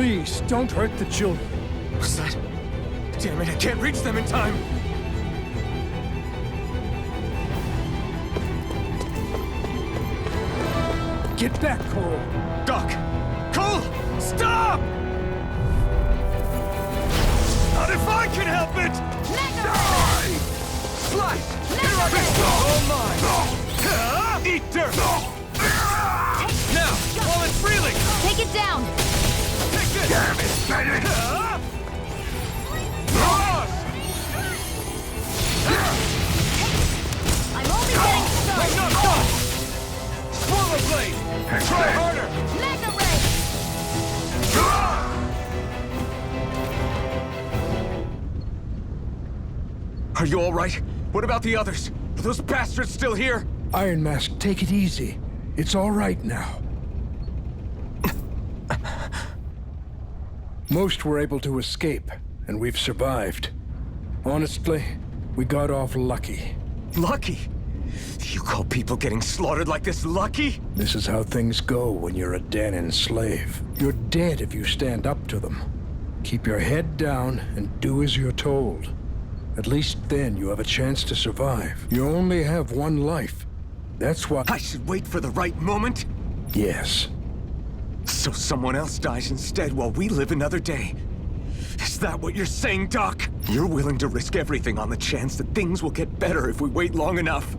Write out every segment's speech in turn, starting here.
Please, don't hurt the children. What's that? Damn it, I can't reach them in time! Get back, Cole! Doc! Cole! Stop! Not if I can help it! Die! Slice! Here I go! All mine! Eat dirt! Now, while it's freely! Take it down! Take this! Damn it, Bennett! I'm only getting started! I'm not done! Swallow blade! Try harder! Mega Ray! Are you all right? What about the others? Are those bastards still here? Iron Mask, take it easy. It's all right now. Most were able to escape, and we've survived. Honestly, we got off lucky. Lucky? You call people getting slaughtered like this lucky? This is how things go when you're a Danon slave. You're dead if you stand up to them. Keep your head down and do as you're told. At least then you have a chance to survive. You only have one life. That's why... I should wait for the right moment? Yes. So someone else dies instead while we live another day. Is that what you're saying, Doc? You're willing to risk everything on the chance that things will get better if we wait long enough.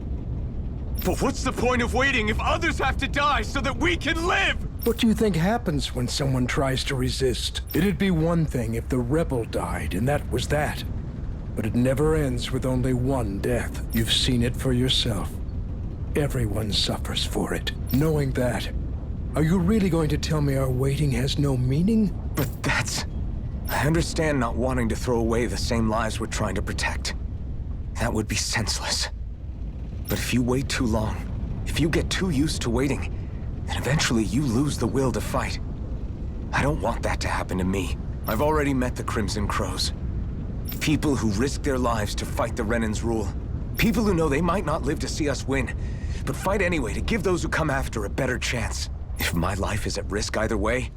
But what's the point of waiting if others have to die so that we can live? What do you think happens when someone tries to resist? It'd be one thing if the rebel died, and that was that. But it never ends with only one death. You've seen it for yourself. Everyone suffers for it. Knowing that, are you really going to tell me our waiting has no meaning? But that's... I understand not wanting to throw away the same lives we're trying to protect. That would be senseless. But if you wait too long, if you get too used to waiting, then eventually you lose the will to fight. I don't want that to happen to me. I've already met the Crimson Crows. People who risk their lives to fight the Renan's rule. People who know they might not live to see us win, but fight anyway to give those who come after a better chance. If my life is at risk either way,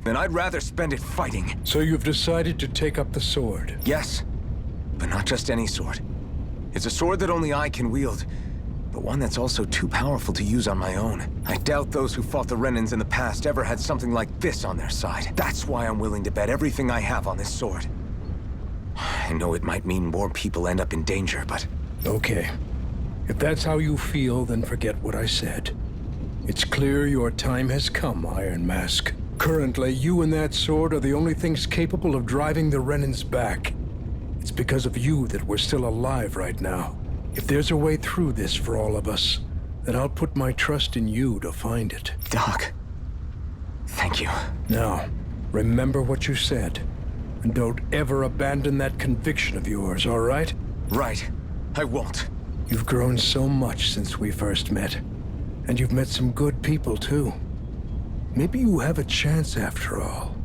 then I'd rather spend it fighting. So you've decided to take up the sword? Yes, but not just any sword. It's a sword that only I can wield, but one that's also too powerful to use on my own. I doubt those who fought the Renans in the past ever had something like this on their side. That's why I'm willing to bet everything I have on this sword. I know it might mean more people end up in danger, but... Okay. If that's how you feel, then forget what I said. It's clear your time has come, Iron Mask. Currently, you and that sword are the only things capable of driving the Renans back. It's because of you that we're still alive right now. If there's a way through this for all of us, then I'll put my trust in you to find it. Doc, thank you. Now, remember what you said. And don't ever abandon that conviction of yours, all right? Right. I won't. You've grown so much since we first met. And you've met some good people, too. Maybe you have a chance after all.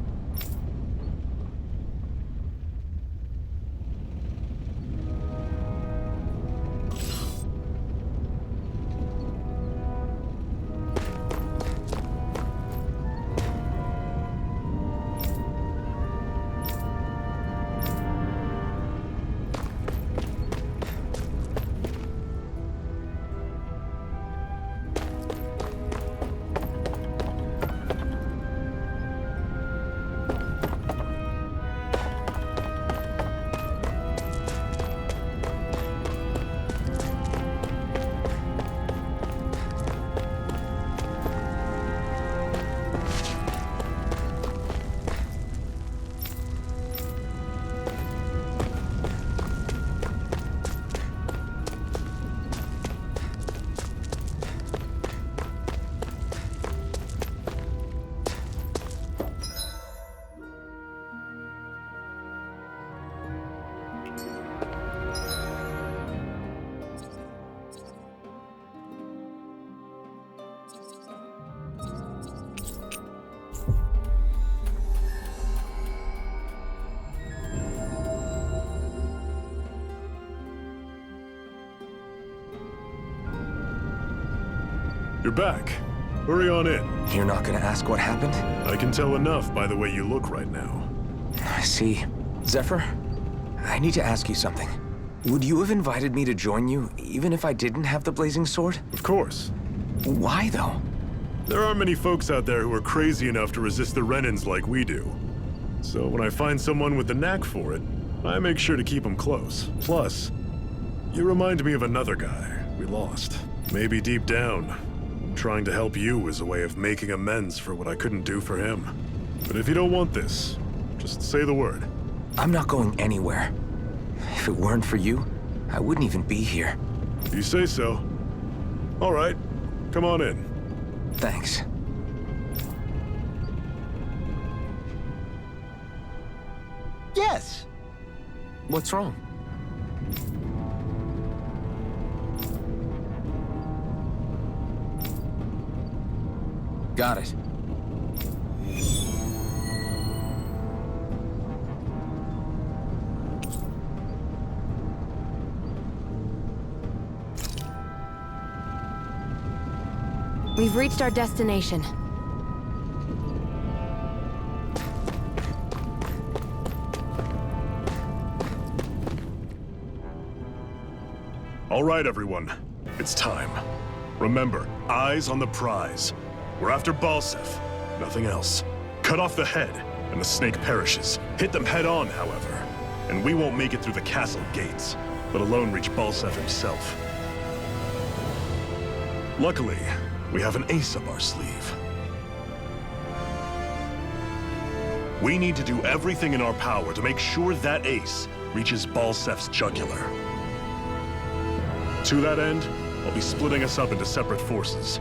You're back. Hurry on in. You're not gonna ask what happened? I can tell enough by the way you look right now. I see. Zephyr, I need to ask you something. Would you have invited me to join you, even if I didn't have the blazing sword? Of course. Why, though? There aren't many folks out there who are crazy enough to resist the Renans like we do. So when I find someone with the knack for it, I make sure to keep them close. Plus, you remind me of another guy we lost. Maybe deep down, trying to help you is a way of making amends for what I couldn't do for him. But if you don't want this, just say the word. I'm not going anywhere. If it weren't for you, I wouldn't even be here. If you say so. All right, come on in. Thanks. Yes. What's wrong? Got it. We've reached our destination. All right, everyone. It's time. Remember, eyes on the prize. We're after Balseph, nothing else. Cut off the head, and the snake perishes. Hit them head on, however, and we won't make it through the castle gates, let alone reach Balseph himself. Luckily, we have an ace up our sleeve. We need to do everything in our power to make sure that ace reaches Balseph's jugular. To that end, I'll be splitting us up into separate forces.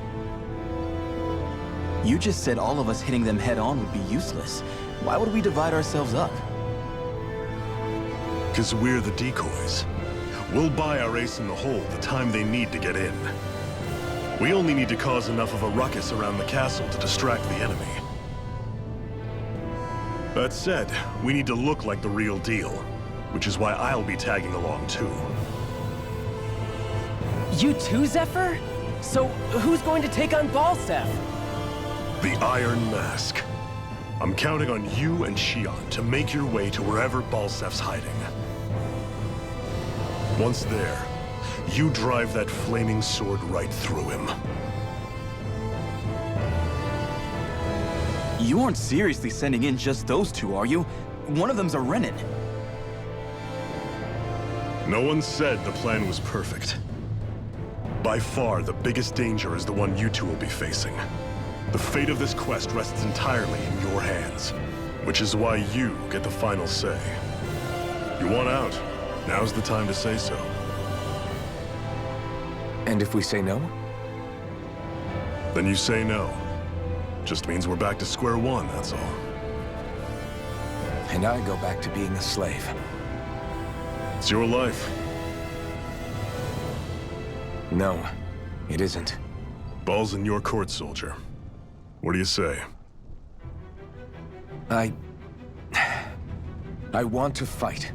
You just said all of us hitting them head-on would be useless. Why would we divide ourselves up? Because we're the decoys. We'll buy our ace in the hole the time they need to get in. We only need to cause enough of a ruckus around the castle to distract the enemy. That said, we need to look like the real deal, which is why I'll be tagging along too. You too, Zephyr? So, who's going to take on Balseph? The Iron Mask. I'm counting on you and Shion to make your way to wherever Balseph's hiding. Once there, you drive that flaming sword right through him. You aren't seriously sending in just those two, are you? One of them's a Renan. No one said the plan was perfect. By far, the biggest danger is the one you two will be facing. The fate of this quest rests entirely in your hands, which is why you get the final say. You want out? Now's the time to say so. And if we say no? Then you say no. Just means we're back to square one, that's all. And I go back to being a slave. It's your life. No, it isn't. Ball's in your court, soldier. What do you say? I want to fight.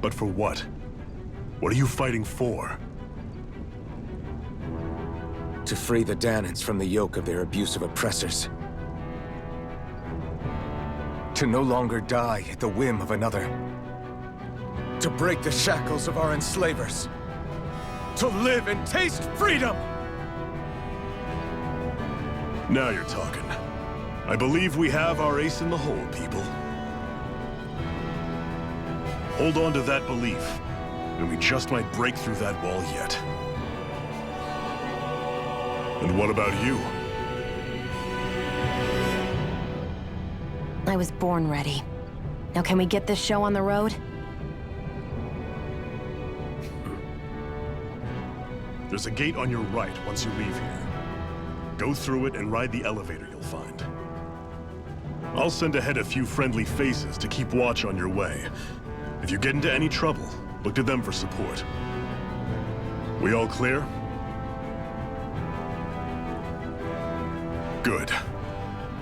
But for what? What are you fighting for? To free the Danans from the yoke of their abusive oppressors. To no longer die at the whim of another. To break the shackles of our enslavers. To live and taste freedom! Now you're talking. I believe we have our ace in the hole, people. Hold on to that belief, and we just might break through that wall yet. And what about you? I was born ready. Now can we get this show on the road? There's a gate on your right once you leave here. Go through it and ride the elevator you'll find. I'll send ahead a few friendly faces to keep watch on your way. If you get into any trouble, look to them for support. We all clear? Good.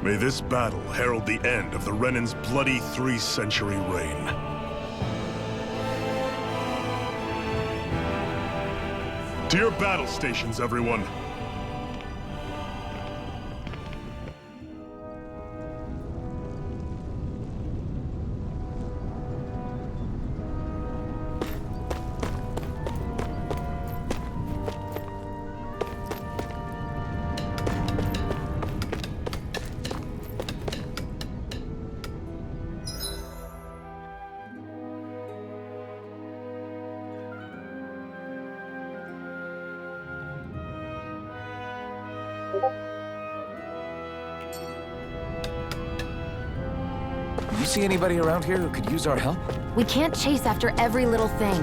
May this battle herald the end of the Renan's bloody 3-century reign. To your battle stations, everyone. You see anybody around here who could use our help? We can't chase after every little thing.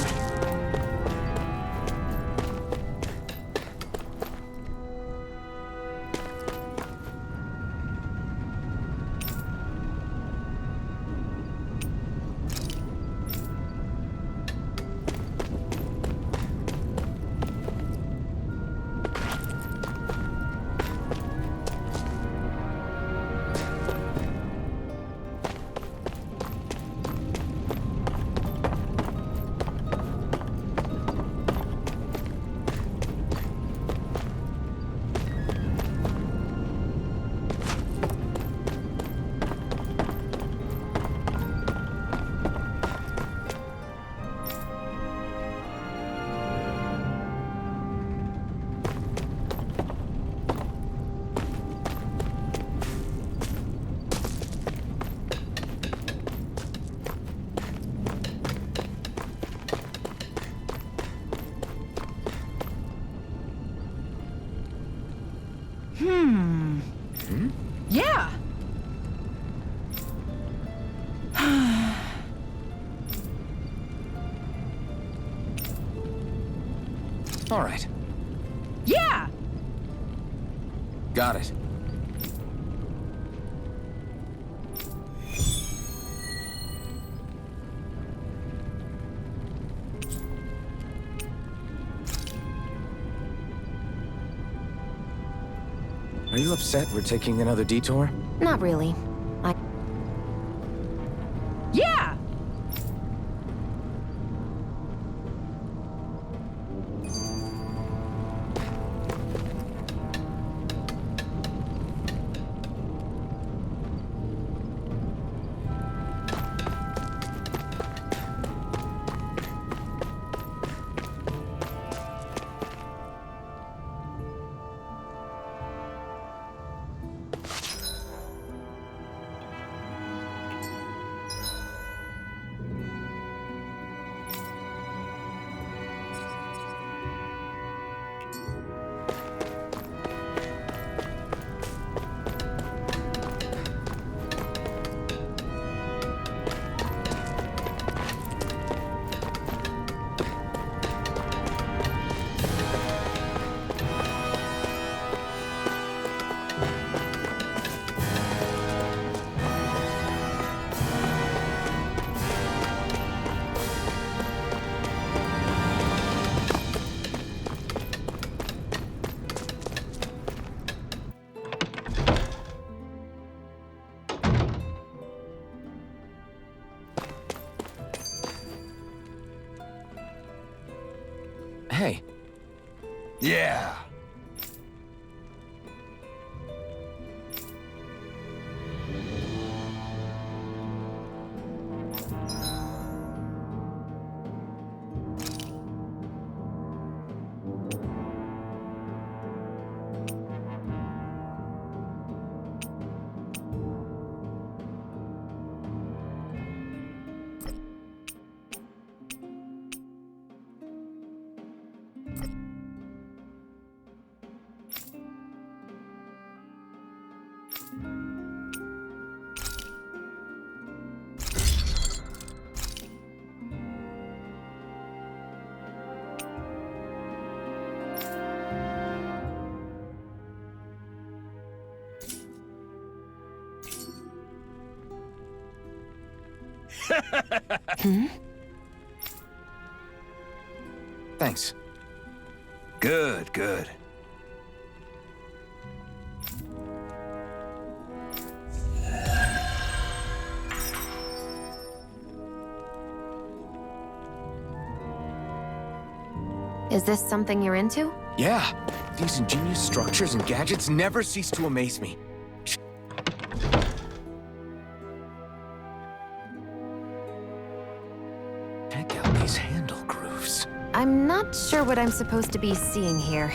Yeah! All right. Yeah! Got it. Are you upset we're taking another detour? Not really. Yeah! Hey. Yeah. Thanks. Good, good. Is this something you're into? Yeah. These ingenious structures and gadgets never cease to amaze me. Check out these handle grooves. I'm not sure what I'm supposed to be seeing here.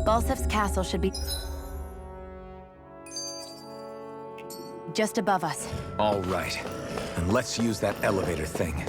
Balseph's castle should be just above us. All right. And let's use that elevator thing.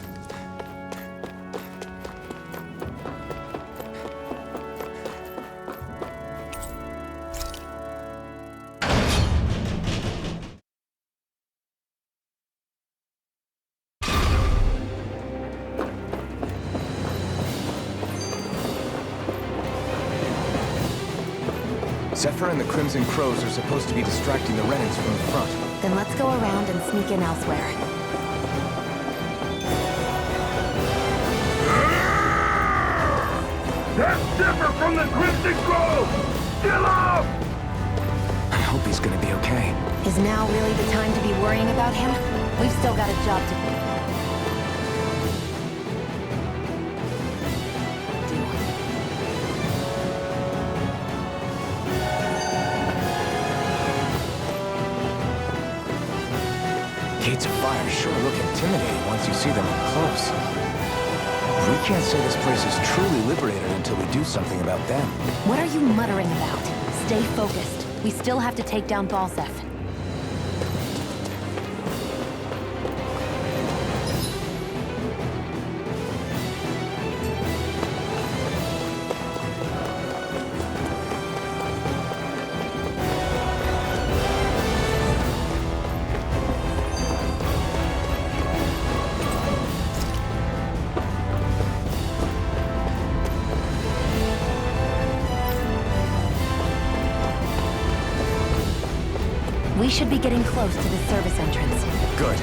Zephyr and the Crimson Crows are supposed to be distracting the Renans from the front. Then let's go around and sneak in elsewhere. That's Zephyr from the Crimson Grove! Still up! I hope he's gonna be okay. Is now really the time to be worrying about him? We've still got a job to do. Gates of fire sure look intimidating once you see them up close. We can't say this place is truly liberated until we do something about them. What are you muttering about? Stay focused. We still have to take down Balseph. We should be getting close to the service entrance. Good.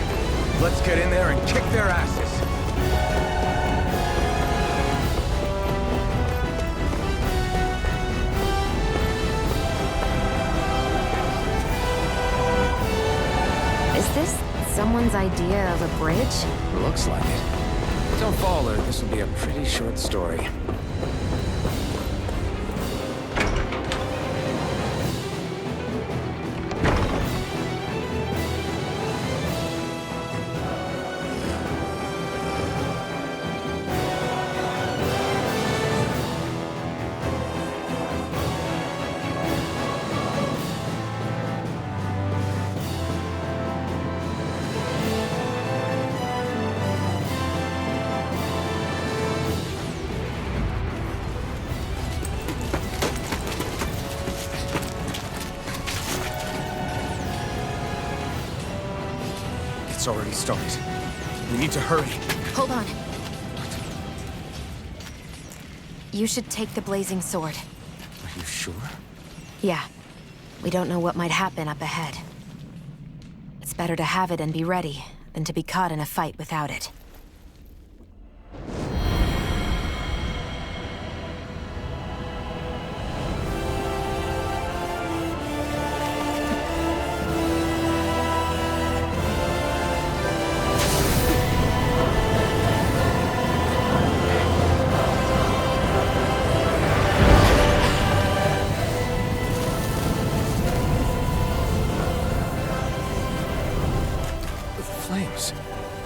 Let's get in there and kick their asses. Is this someone's idea of a bridge? Looks like it. Don't fall or this will be a pretty short story. It's already started. We need to hurry. Hold on. You should take the blazing sword. Are you sure? Yeah. We don't know what might happen up ahead. It's better to have it and be ready than to be caught in a fight without it.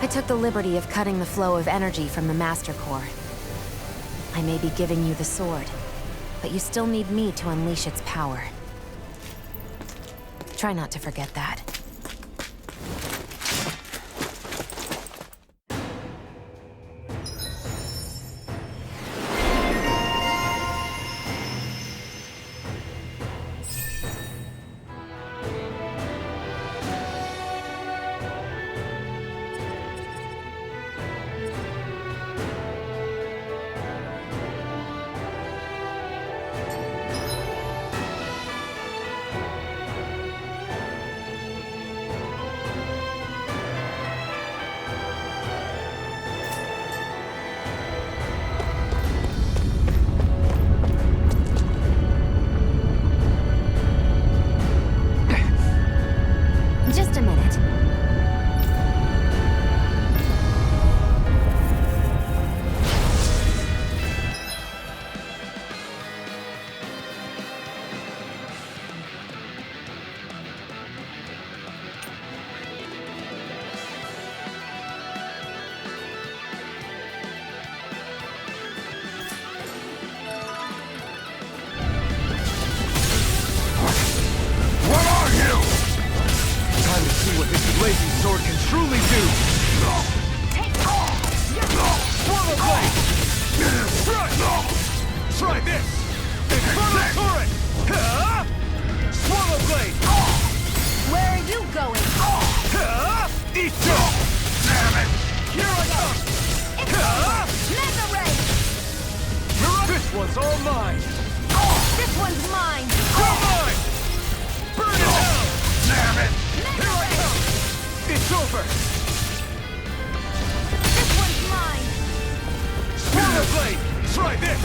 I took the liberty of cutting the flow of energy from the Master Core. I may be giving you the sword, but you still need me to unleash its power. Try not to forget that. this blazing sword can truly do. Swallow blade! Try this! Infernal turret! Swallow blade! Where are you going? Eat this! Damn it! Here I come! Mega Ray! This one's all mine! This one's mine! You're mine! Burn in hell! Damn it! Mega Ray! It's over! This one's mine! Swallow blade! Try this!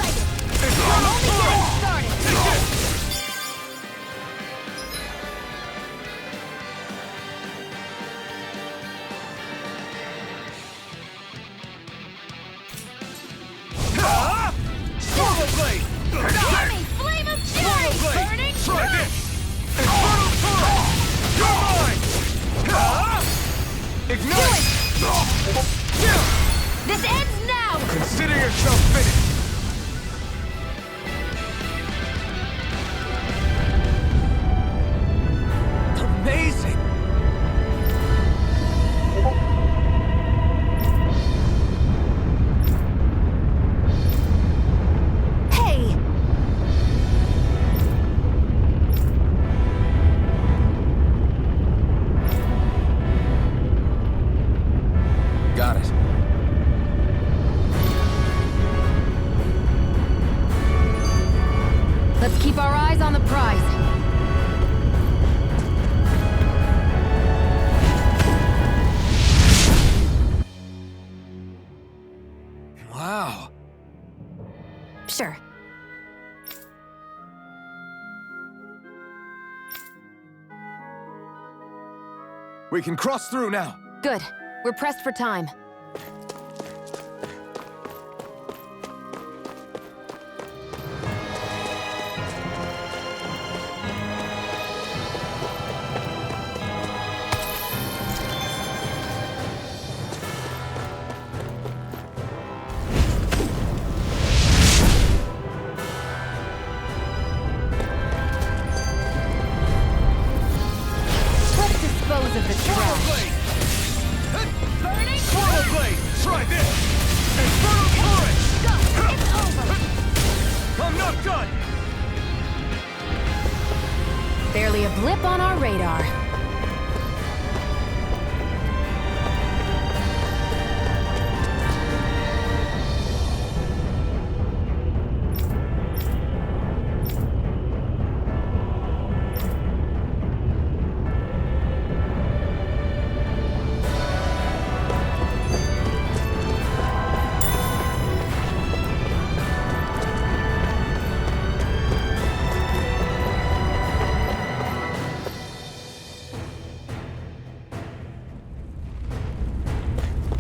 I'm only getting started! Take this! Swallow blade! Hear me! Flame of Swallow fury! blade! Burning Try this! Infernal turret! You're mine! Ignite! This ends now! Consider yourself finished! Amazing! Hey! Got it. Let's keep our eyes on the prize. Wow. Sure. We can cross through now. Good. We're pressed for time. Let's dispose of the Swallow trash. blade! Burning Swallow blade! Try this! Infernal turret! Go! It's over! I'm not done! Barely a blip on our radar.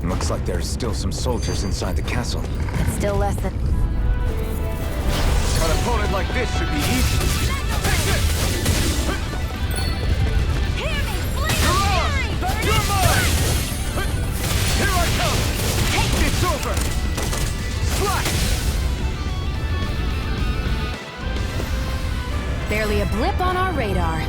Looks like there's still some soldiers inside the castle. It's still less than... An opponent like this should be easy. Take this! Hear me! Flame You're of on! fury! Burning You're mine! Here I come! It's over! Slash! Barely a blip on our radar.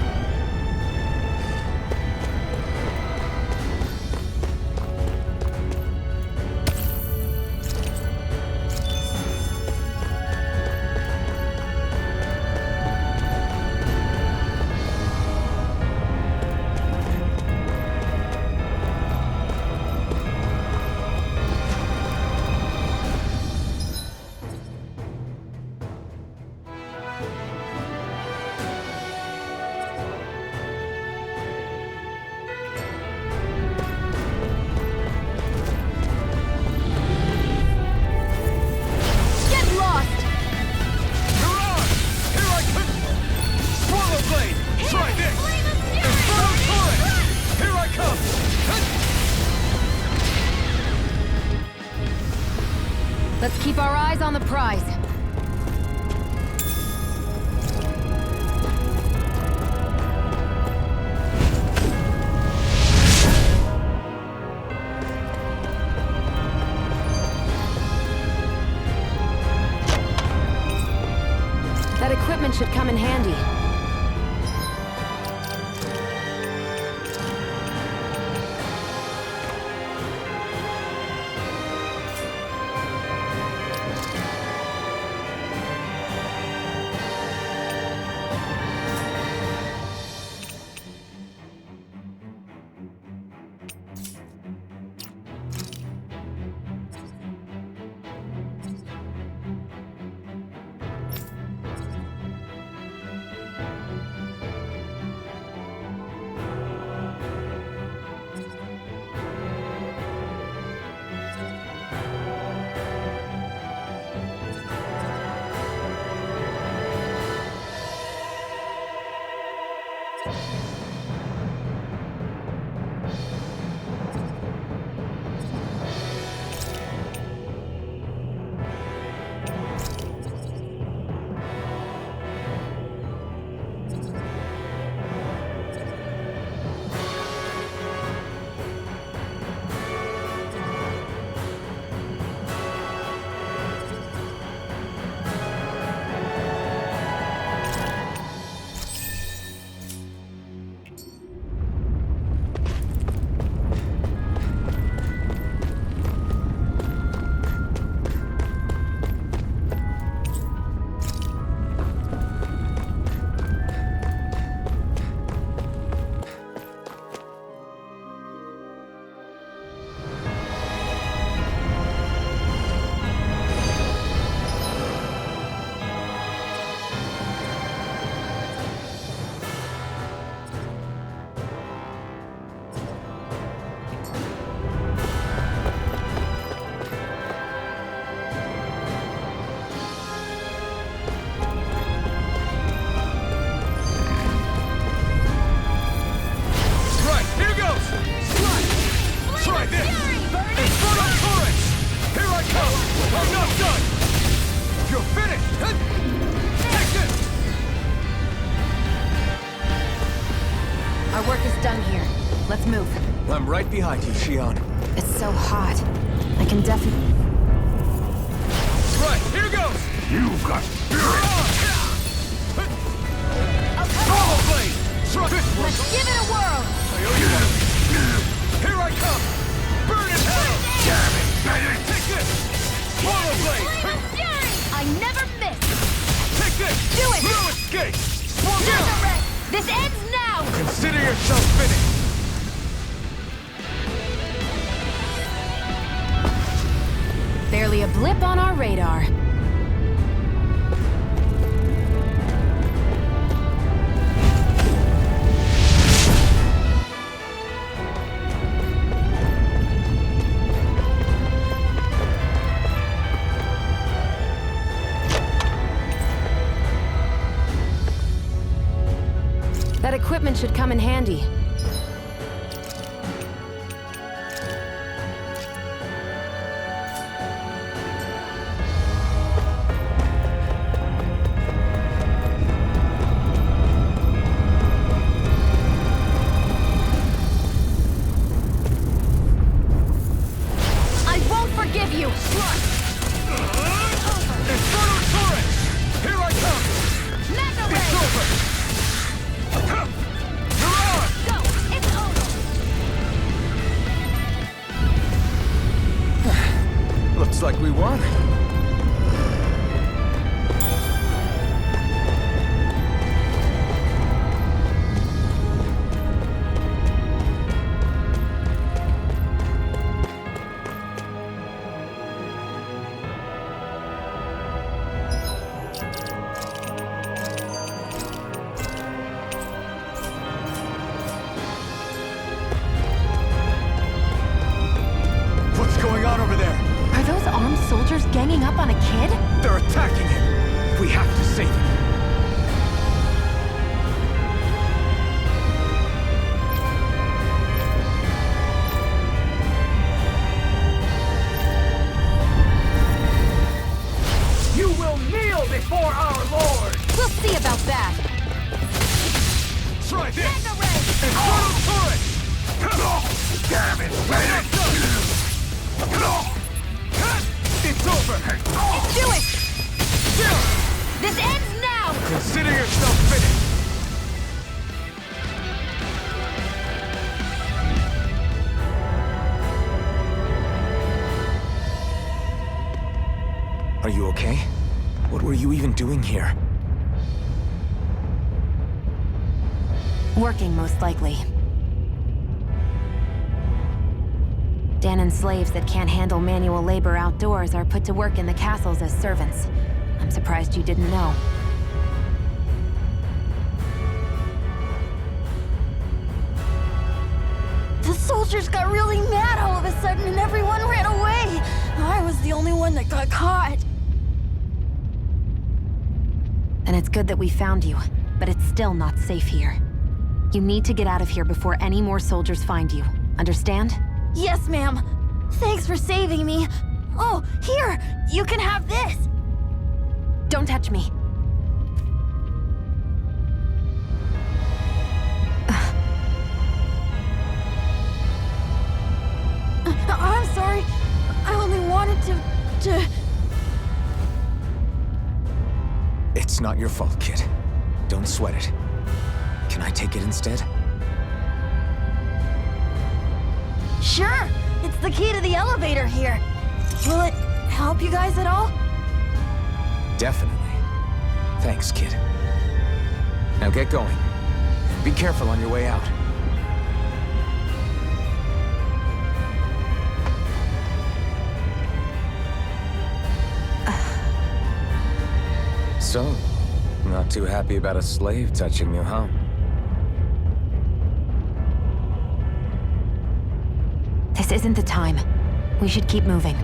Let's keep our eyes on the prize. That equipment should come in handy. Our work is done here. Let's move. I'm right behind you, Shion. It's so hot. I can definitely... Right, here goes! You've got spirit! Normal blade! Let's give it a whirl! Here I come! Burn in hell! Damn it, Bennett! Take this! Swallow blade! I never miss! Take this! Do it! No escape! Swung There's down! a wreck! This ends now! Consider yourself finished! Barely a blip on our radar. That equipment should come in handy. I won't forgive you! Inferno turret! Here I come! Mega It's Ray! over! You're on! Go! It's over! Looks like we won. What's going on over there? Are those armed soldiers ganging up on a kid? They're attacking him! We have to save him! You will kneel before our Lord! We'll see about that! Try this! Mega Ray! Inferno turret! Damn it, Bennett! It's over! Do it! This ends now! Consider yourself finished! Are you okay? What were you even doing here? Working, most likely. Danon slaves that can't handle manual labor outdoors are put to work in the castles as servants. I'm surprised you didn't know. The soldiers got really mad all of a sudden and everyone ran away. I was the only one that got caught. And it's good that we found you, but it's still not safe here. You need to get out of here before any more soldiers find you. Understand? Yes, ma'am. Thanks for saving me. Oh, here! You can have this! Don't touch me. I'm sorry. I only wanted to... It's not your fault, kid. Don't sweat it. Can I take it instead? Sure! It's the key to the elevator here. Will it help you guys at all? Definitely. Thanks, kid. Now get going. Be careful on your way out. So, not too happy about a slave touching you, huh? This isn't the time. We should keep moving.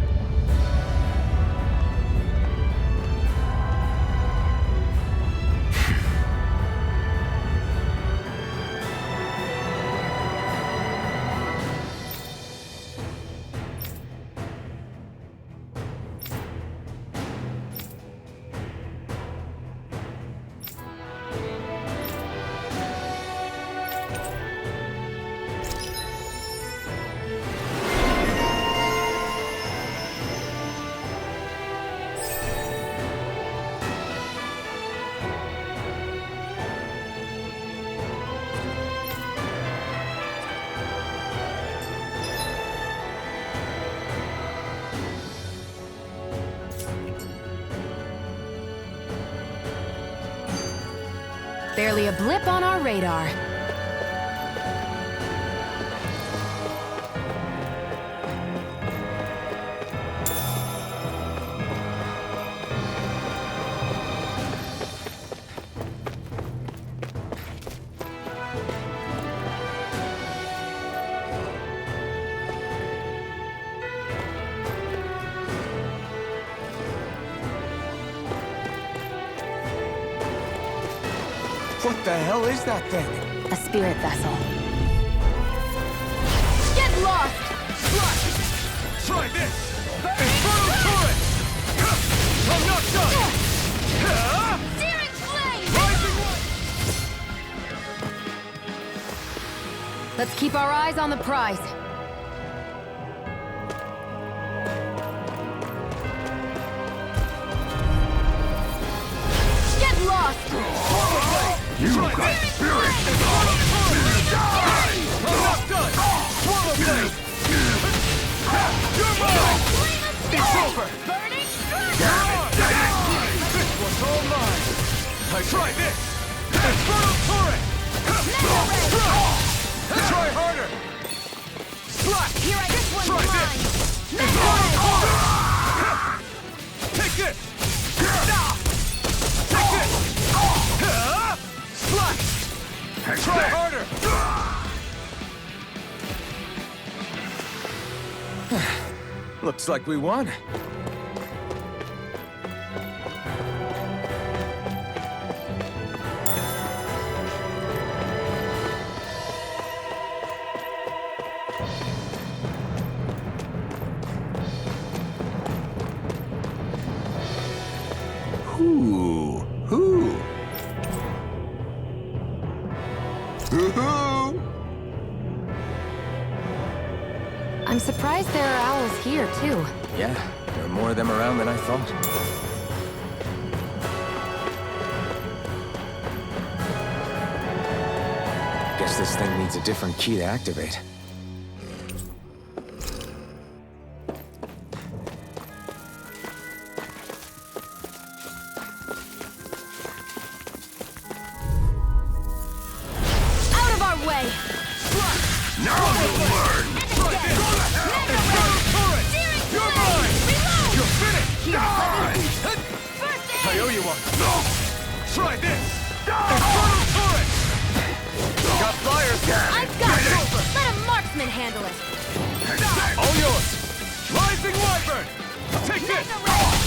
Barely a blip on our radar. What the hell is that thing? A spirit vessel. Get lost! Try this! Infernal turret! I'm not done! Searing flame! Rising Let's keep our eyes on the prize. Get lost! You got spirit! Die! I'm not done! Swallow blade! You're mine! It's over! Burning This one's all mine! Try this! Infernal turret! Try harder! Slack! Here, this one's Try mine! this! Infernal turret! Take this! Take this! Slack! Try harder! Looks like we won. Who? I'm surprised there are owls here, too. Yeah, there are more of them around than I thought. Guess this thing needs a different key to activate. Out of our way! Now you'll learn! You're mine! You're finished! Die! I owe you one! Try this! Infernal turret! Got flyers! I've got it! Let a marksman handle it! All yours! Rising Wyvern! Take this! Mirage!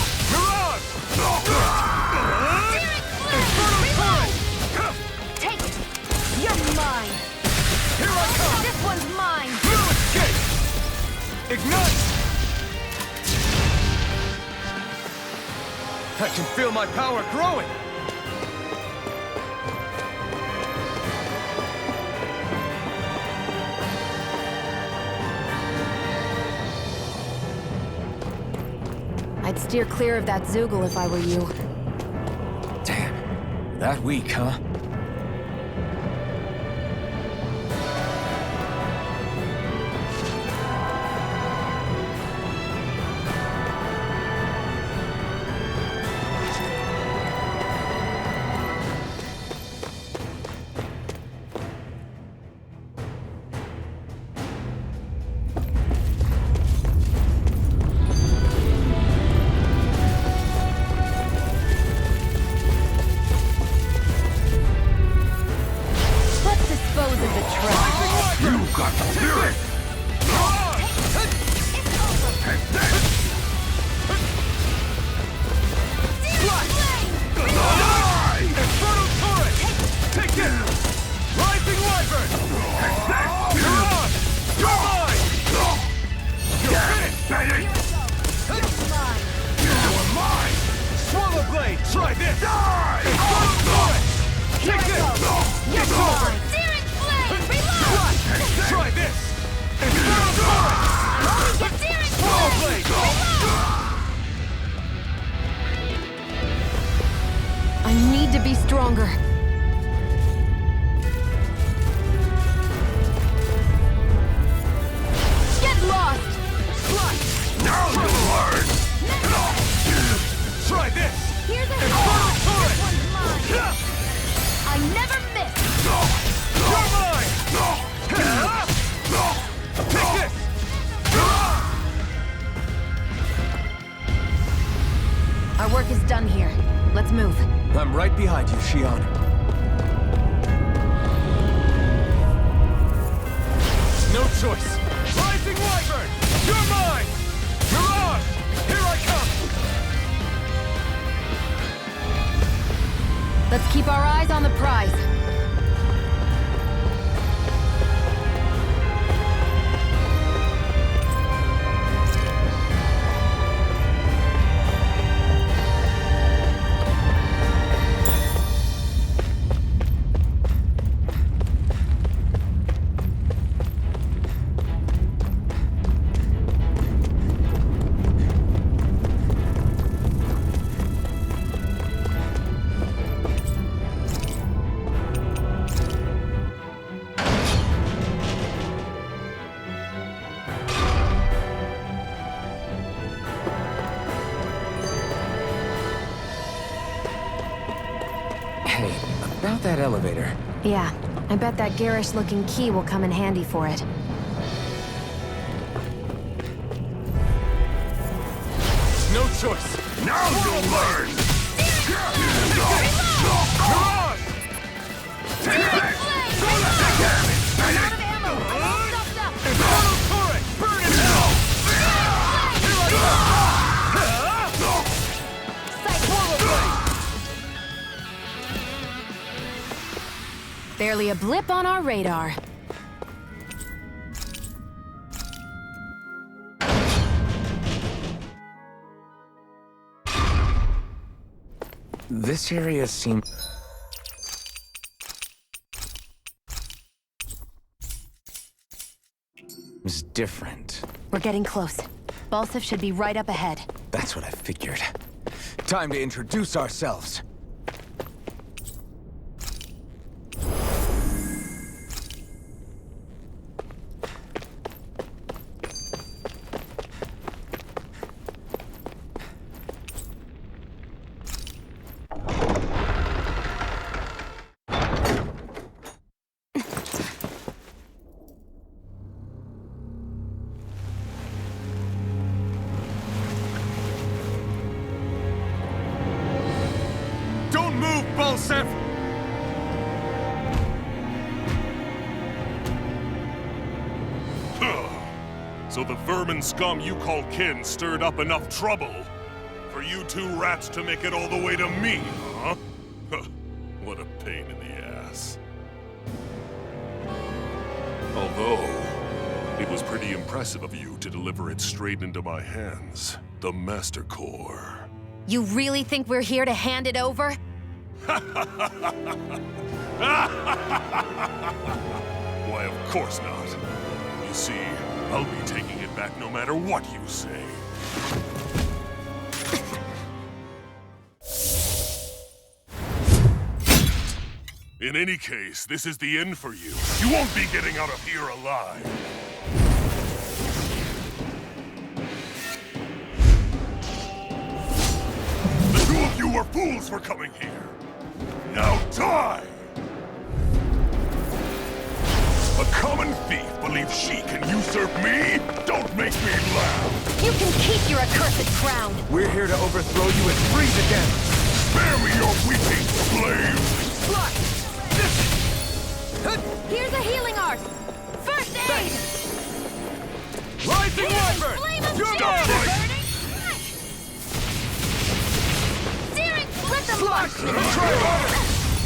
Infernal turret! Take it! You're mine! mine. Here I come! This one's mine. No escape! Ignite! I can feel my power growing! I'd steer clear of that Zoogle if I were you. Damn. That weak, huh? Let's dispose of the trash. You got spirit! Infernal Torrent! Take this! Rising Wyvern! You're on! You're mine! You're finished! You're mine! Swallow Blade! Try this! Die! Infernal Torrent! Take this! You're It's over! mine. Searing Flame! Reload! Try this! Infernal Torrent! Only get Searing Swallow Flame! Blade! I need to be stronger. Get lost! Now you'll learn! Try this! Here's a Infernal Torrent! This one's mine. I never miss! You're mine! Take this! Our work is done here. Let's move. I'm right behind you, Shion. No choice! Rising Wyvern! You're mine! Mirage! Here I come! Let's keep our eyes on the prize. Hey, about that elevator. Yeah, I bet that garish-looking key will come in handy for it. No choice! Now you'll learn! Mirage! Out of ammo! I'm all stuffed up! Infernal Torrent! Burn in hell! Here I come! Swallow Blade! Barely a blip on our radar. This area seems different. We're getting close. Balseph should be right up ahead. That's what I figured. Time to introduce ourselves. Don't move, Balseph! So the vermin scum you call kin stirred up enough trouble for you two rats to make it all the way to me, huh? What a pain in the ass. Although, it was pretty impressive of you to deliver it straight into my hands. The Master Core. You really think we're here to hand it over? Why, of course not. You see, I'll be taking it back no matter what you say. In any case, this is the end for you. You won't be getting out of here alive. The two of you were fools for coming here. Now die! A common thief believes she can usurp me? Don't make me laugh! You can keep your accursed crown! We're here to overthrow you and freeze again! Spare me your weeping, slave! Here's a healing art! First aid! Rising Wyvern! You're mine! Searing split them Slash!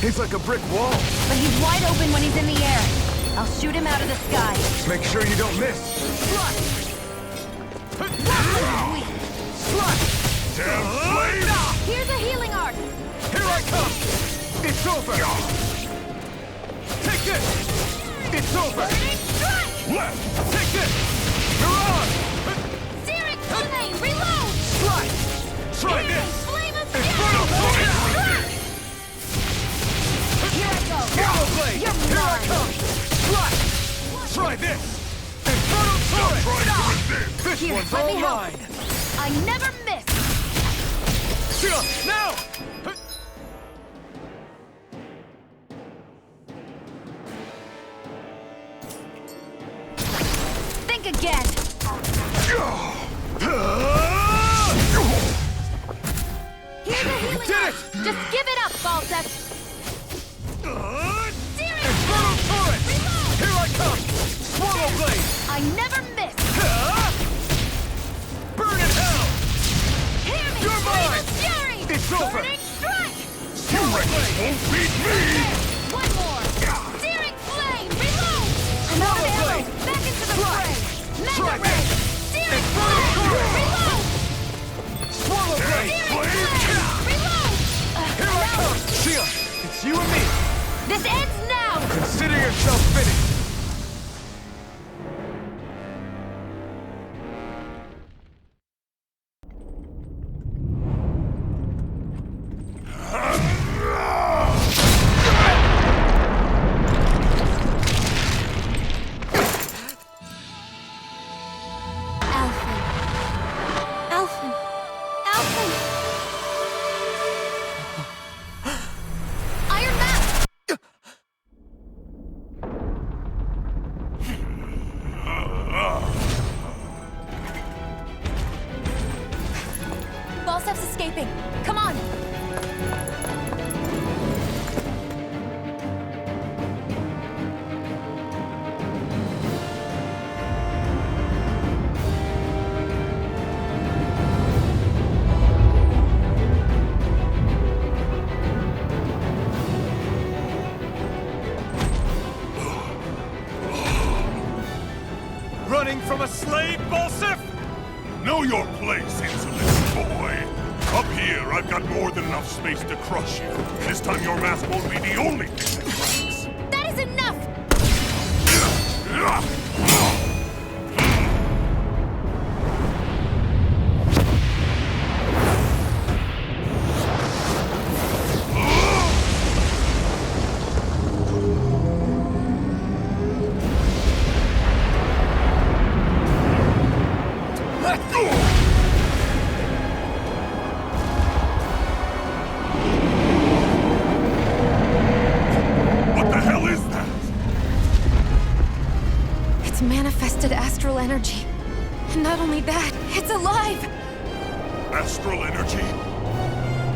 He's like a brick wall. But he's wide open when he's in the air. I'll shoot him out of the sky. Make sure you don't miss. Damn slave! Here's a healing art! Here I come! It's over! Take this! It's over! Left! Take this! Mirage! Searing flame! Reload! Slide! Try this! Flame of Infernal fury! Blade! Here I go! Infernal Blade! You're Here I mine! come! Slide! Try this! Infernal Torrent! This Here, one's let me all help. mine! I never miss! Now! Think again! Here's a healing did art! it! Just give it up, Balseph! Infernal Torrent! Here I come! Swallow Blade! I never miss! Burn in hell! Hear me! You're Flame mine! of fury! It's over! Burning strike! You wretches won't beat me! One more! Searing flame! Reload! I'm out of ammo! Back into the fray! Mega ray! Searing flame! Reload! Swallow Blade! Searing flame! Reload! Here I come! Sheila, it's you and me! This ends now! Consider yourself finished. Alphen! Alphen! Iron Mask! Balseph's escaping. Come on! Running from a slave, Balseph? Know your place, insolent boy! Up here, I've got more than enough space to crush you. This time your mask won't be the only thing that cracks. That is enough! What the hell is that? It's manifested astral energy. And not only that, it's alive! Astral energy?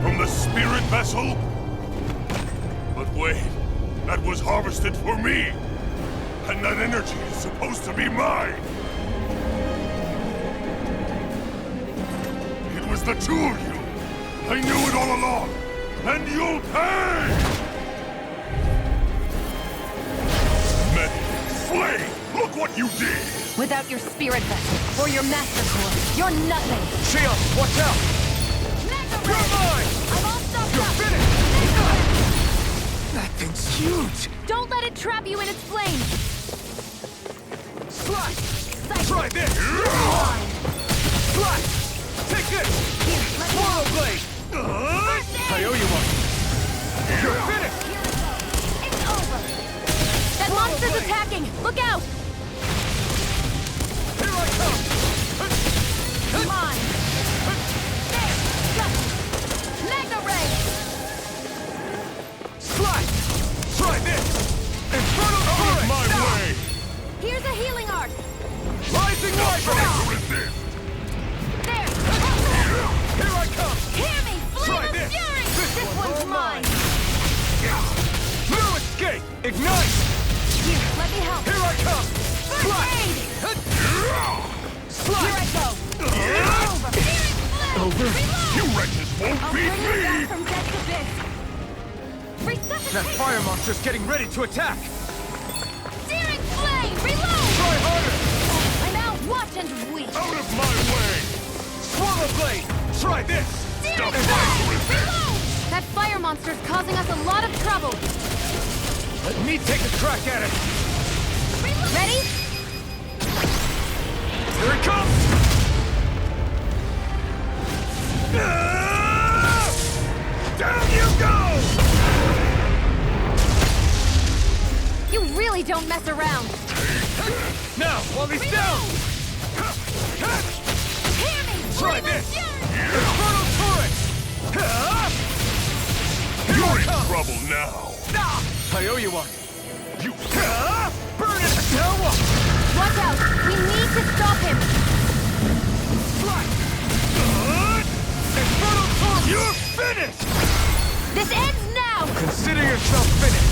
From the spirit vessel? But wait, that was harvested for me! And that energy is supposed to be mine! It was the two of you! I knew it all along! And you'll pay! May, slave! what you did! Without your spirit vessel or your master core, you're nothing. Shield, watch out! You're mine! I'm all stopped You're up. finished! That thing's huge! Don't let it trap you in its flames. Slash! Psych. Try this! Slash! Take this! Swallow blade! I owe you one! You're finished! It's over. That monster's attacking. Look out! Here I come! Mine. There. Got it. Mega ray. Slash! Try this! Infernal Out of turret! my Now! way! Here's a healing arc. Rising Try wyvern! to resist! There. Here I come! Hear me. Try Flame of this. fury. This This one's one's all mine. No escape! Ignite! Here, let me help. Here I come! First aid. Slash! Here I go. Over. Fearing flame. Over? Reload. You wretches won't I'll beat bring you back me! from death to this. Resuscitate. That fire monster's getting ready to attack! Searing flame. Reload. Try harder! I'm out. Watch and weep. Out of my way! Swallow blade! Try this! Stop trying to resist! That fire monster's causing us a lot of trouble. Let me take a crack at it! Ready? Here it comes! Down you go! You really don't mess around. Now, while he's down! Hear me. Try Flame of this! fury. Infernal turret! You're in trouble now! I owe you one! You... Burn it! Now what? Watch out. We need to stop him. Slash! Infernal turret! You're finished! This ends now. Consider yourself finished!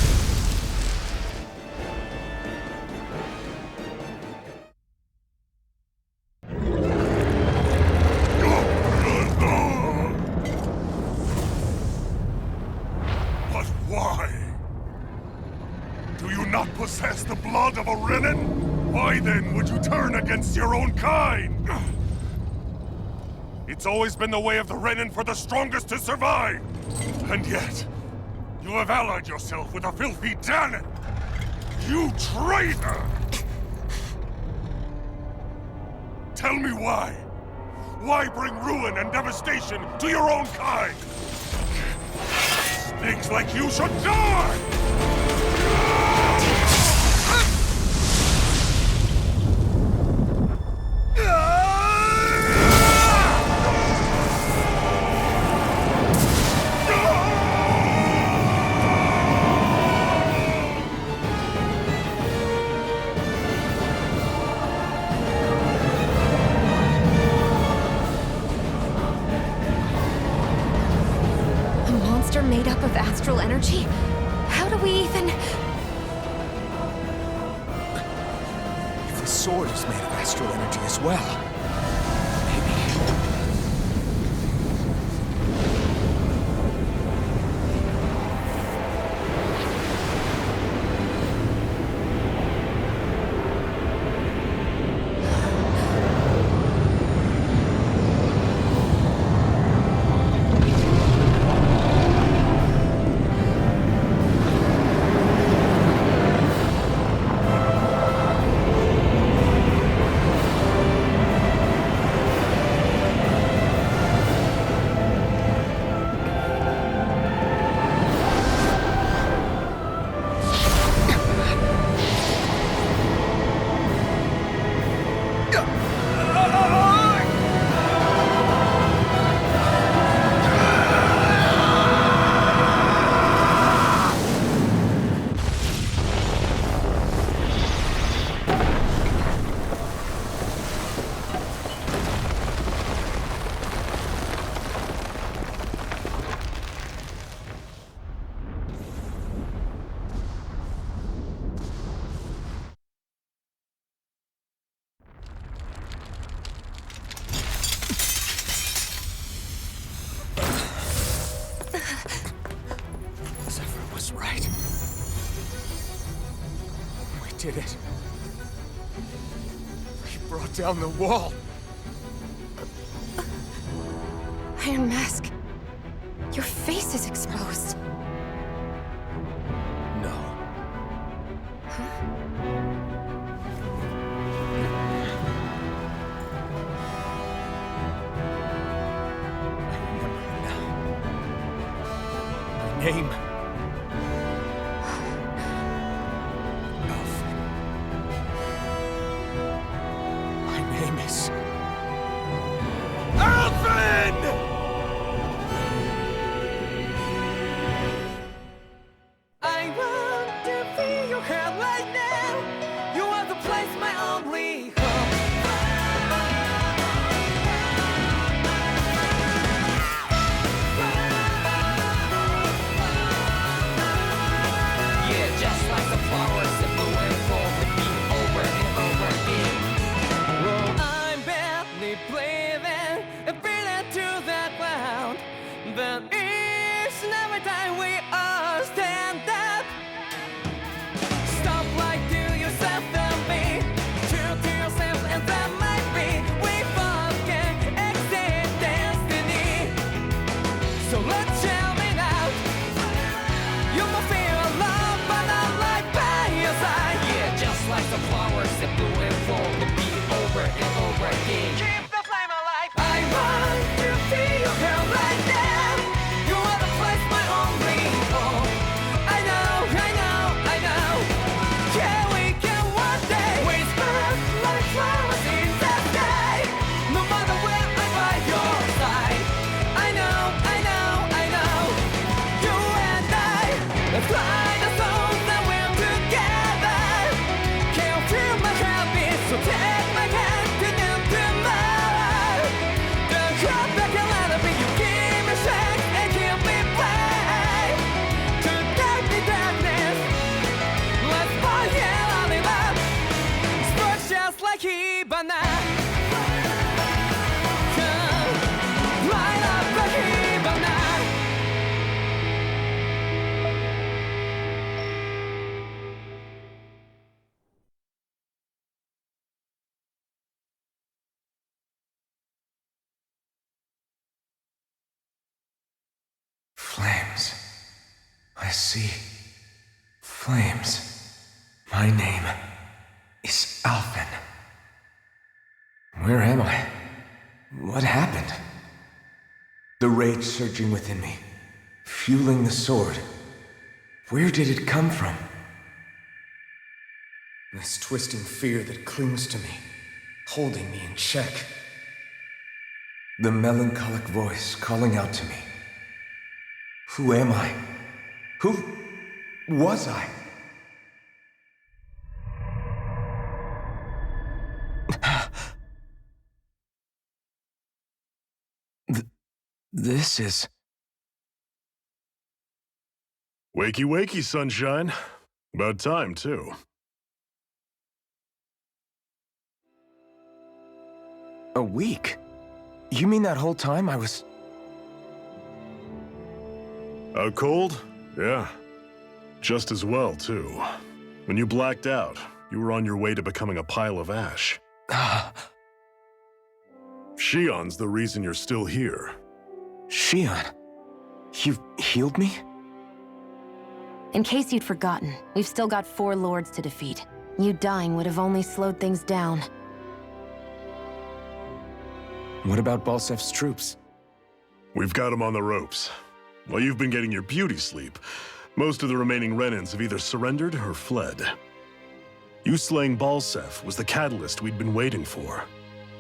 But why? Do you not possess the blood of a Renin? Why then would you turn against your own kind? It's always been the way of the Renin for the strongest to survive! And yet, you have allied yourself with a filthy Danon! You traitor! Tell me why? Why bring ruin and devastation to your own kind? Snakes like you should die! A monster made up of astral energy? How do we even... If the sword is made of astral energy as well, maybe... Zephyr was right. We did it. brought down the wall. Iron Mask, your face is exposed. No. Name. Alfred. My name is... Alfred! I want to feel your hair right now. You are the place, my only home. Yeah, just like the flowers that blew and fall with me over and over again. Well, I'm barely breathing and feeling to the ground, but each and every time we all stand up, stop like to yourself and me, true to yourself, and that might be we both can exceed destiny. So let's tell me now, you will feel love, but not like by your side. Yeah, just like the flowers that blew and fall to be over and over again. Keep the flame alive. I want to feel your hair right now. You are the place, my only home. I know, I know, I know. Yeah, we can one day whisper like flowers in the sky. No matter where I'm by your side. I know, I know, I know. You and I, let's fly the souls that we're together. Can't feel my heartbeat, so take my hand to new tomorrow. The crowd back and let it be. You give me strength and keep me bright. To darkness, let's find our love. Sparks just like Hibana. Come, light up like Hibana. Flames. I see. Flames. My name is Alphen. Where am I? What happened? The rage surging within me, fueling the sword. Where did it come from? This twisting fear that clings to me, holding me in check. The melancholic voice calling out to me. Who am I? Who was I? This is... Wakey, wakey, sunshine. About time, too. A week? You mean that whole time I was... Out cold? Yeah. Just as well, too. When you blacked out, you were on your way to becoming a pile of ash. Shion's the reason you're still here. Shion? You've healed me? In case you'd forgotten, we've still got 4 lords to defeat. You dying would have only slowed things down. What about Balseph's troops? We've got them on the ropes. While you've been getting your beauty sleep, most of the remaining Renans have either surrendered or fled. You slaying Balseph was the catalyst we'd been waiting for.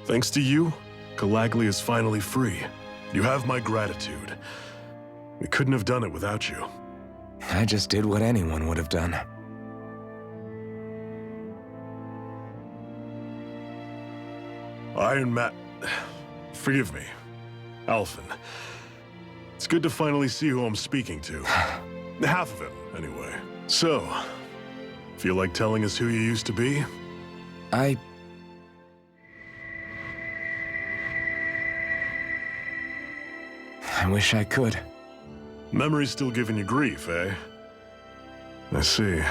Thanks to you, Galagly is finally free. You have my gratitude. We couldn't have done it without you. I just did what anyone would have done. Forgive me. Alphen. It's good to finally see who I'm speaking to. Half of him, anyway. So, feel like telling us who you used to be? I wish I could. Memory's still giving you grief, eh? I see.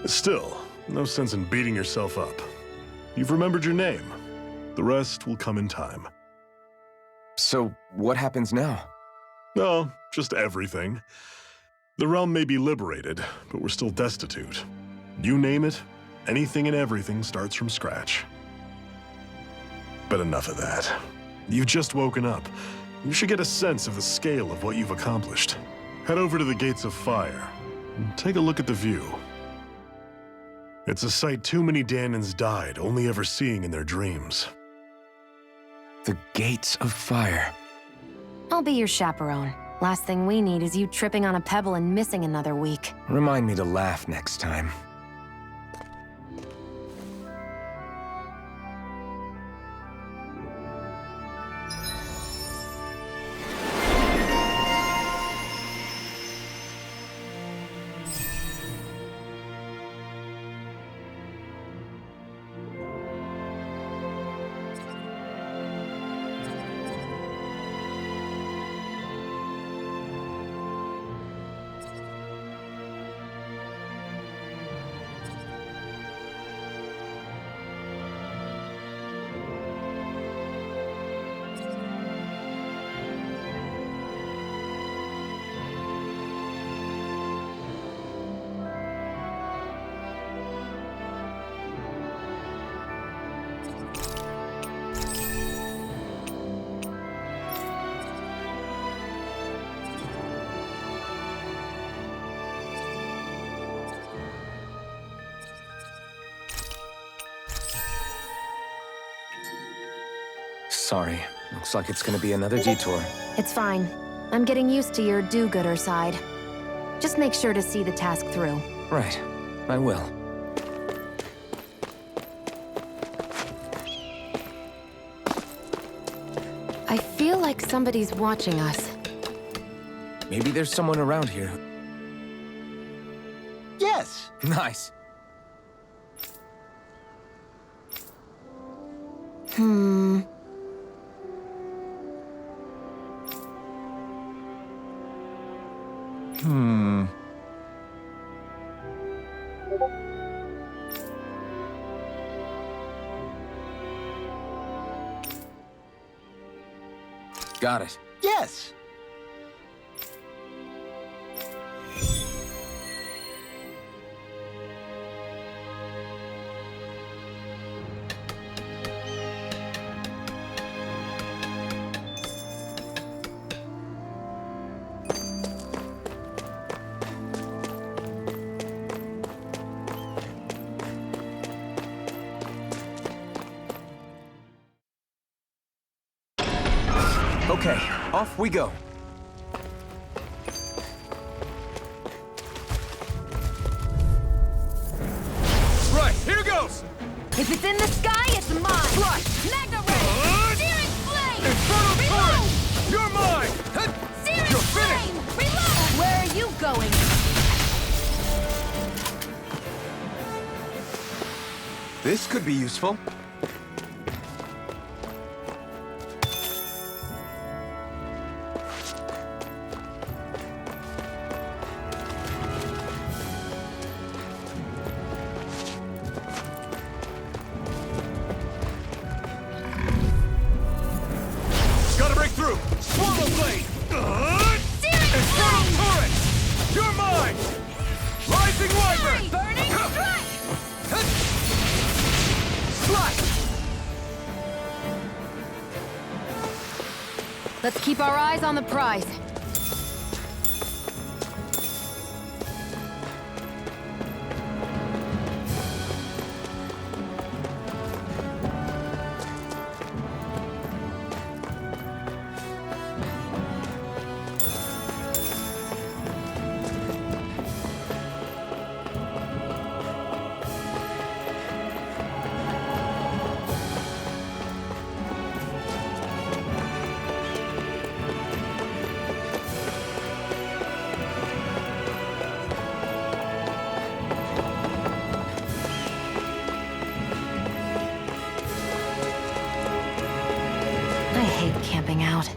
Still, no sense in beating yourself up. You've remembered your name. The rest will come in time. So, what happens now? No, just everything. The realm may be liberated, but we're still destitute. You name it, anything and everything starts from scratch. But enough of that. You've just woken up. You should get a sense of the scale of what you've accomplished. Head over to the Gates of Fire and take a look at the view. It's a sight too many Danans died only ever seeing in their dreams. The Gates of Fire. I'll be your chaperone. Last thing we need is you tripping on a pebble and missing another week. Remind me to laugh next time. Sorry. Looks like it's gonna be another detour. It's fine. I'm getting used to your do-gooder side. Just make sure to see the task through. Right. I will. I feel like somebody's watching us. Maybe there's someone around here. Yes! Nice. Got it. Yes! Okay, off we go. Right, here goes! If it's in the sky, it's mine! Flash! Magna Ray! Searing Flame! Infernal Reload! Torrent! You're mine! Searing You're Flame! Reload! Where are you going? This could be useful. Gotta break through! Swallow Blade! Searing Infernal Flame! Torrent! You're mine! Rising Wyvern! Burning Strike! Slash! Let's keep our eyes on the prize. I hate camping out.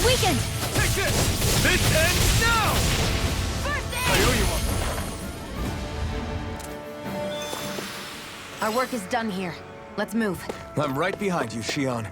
Weakened! Take this! This ends now! First I aid! owe you one. Our work is done here. Let's move. I'm right behind you, Shion.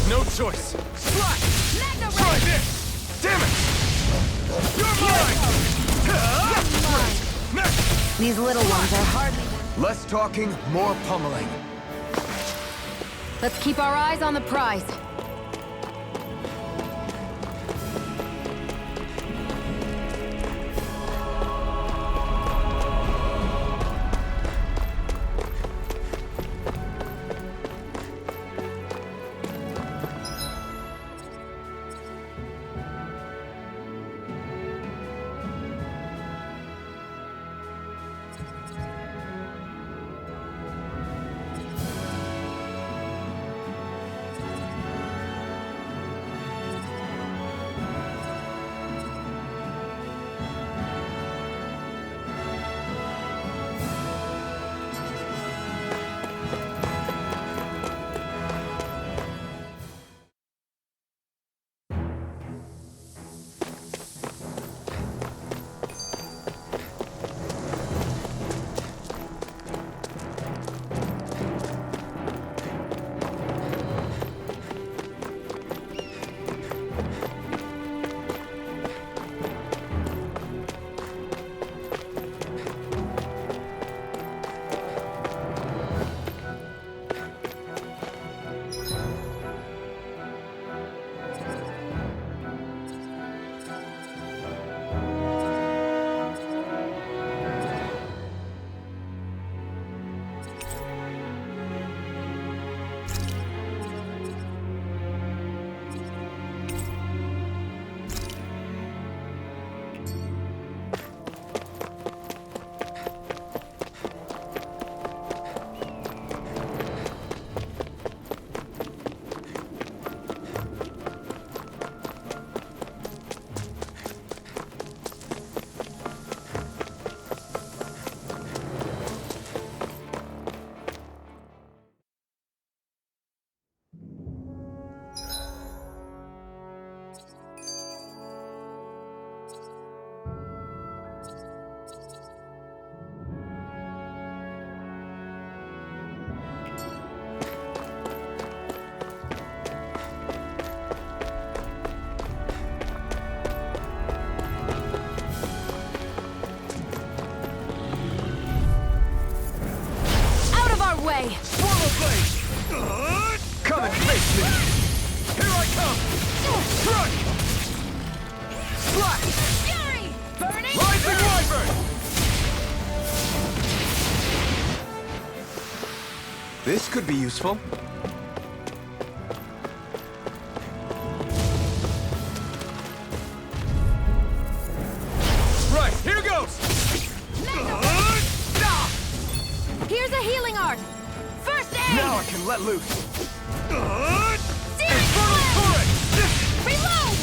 No choice. Slash! Magna Try Ray! this! Damn it! You're mine! Next! These little ones are hardly... Less talking, more pummeling. Let's keep our eyes on the prize. way! Swallow blade! Come and face me! Here I come! Crush! Slash! Fury! Burning! Rising Wyvern! This could be useful. Right, here goes! Here's a healing art! First aid! Now I can let loose. Infernal Torrent! Reload!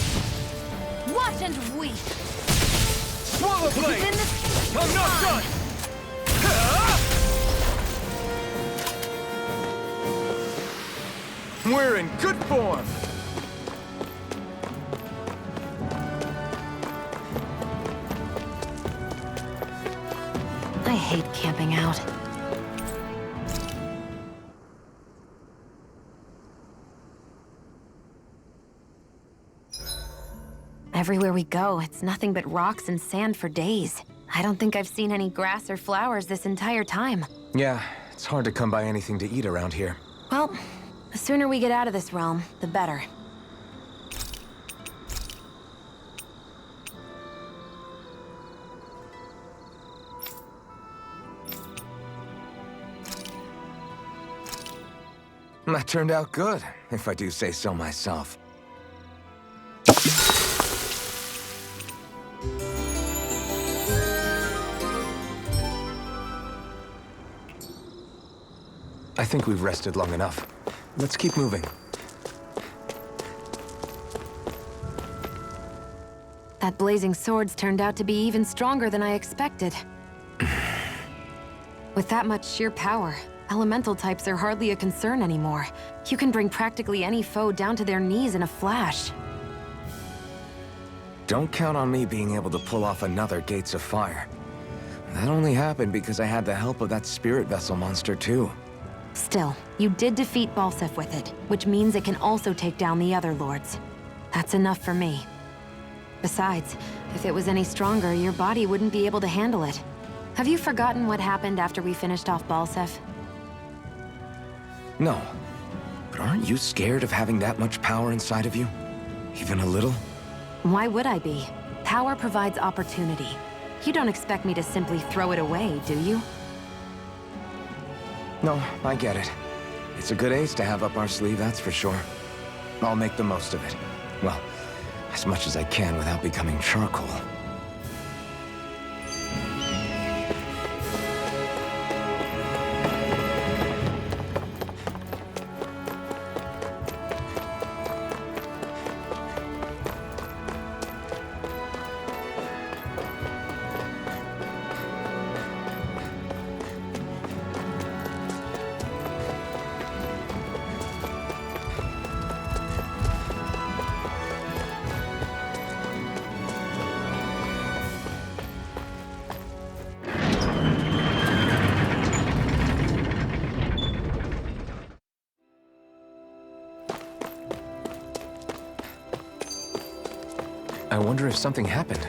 Watch and weep! Swallow blade! Within the... I'm not done! We're in good form. I hate camping out. Everywhere we go, it's nothing but rocks and sand for days. I don't think I've seen any grass or flowers this entire time. Yeah, it's hard to come by anything to eat around here. Well, the sooner we get out of this realm, the better. That turned out good, if I do say so myself. I think we've rested long enough. Let's keep moving. That blazing sword's turned out to be even stronger than I expected. With that much sheer power, elemental types are hardly a concern anymore. You can bring practically any foe down to their knees in a flash. Don't count on me being able to pull off another Gates of Fire. That only happened because I had the help of that spirit vessel monster too. Still, you did defeat Balseph with it, which means it can also take down the other lords. That's enough for me. Besides, if it was any stronger, your body wouldn't be able to handle it. Have you forgotten what happened after we finished off Balseph? No. But aren't you scared of having that much power inside of you? Even a little? Why would I be? Power provides opportunity. You don't expect me to simply throw it away, do you? No, I get it. It's a good ace to have up our sleeve, that's for sure. I'll make the most of it. Well, as much as I can without becoming charcoal. I wonder if something happened.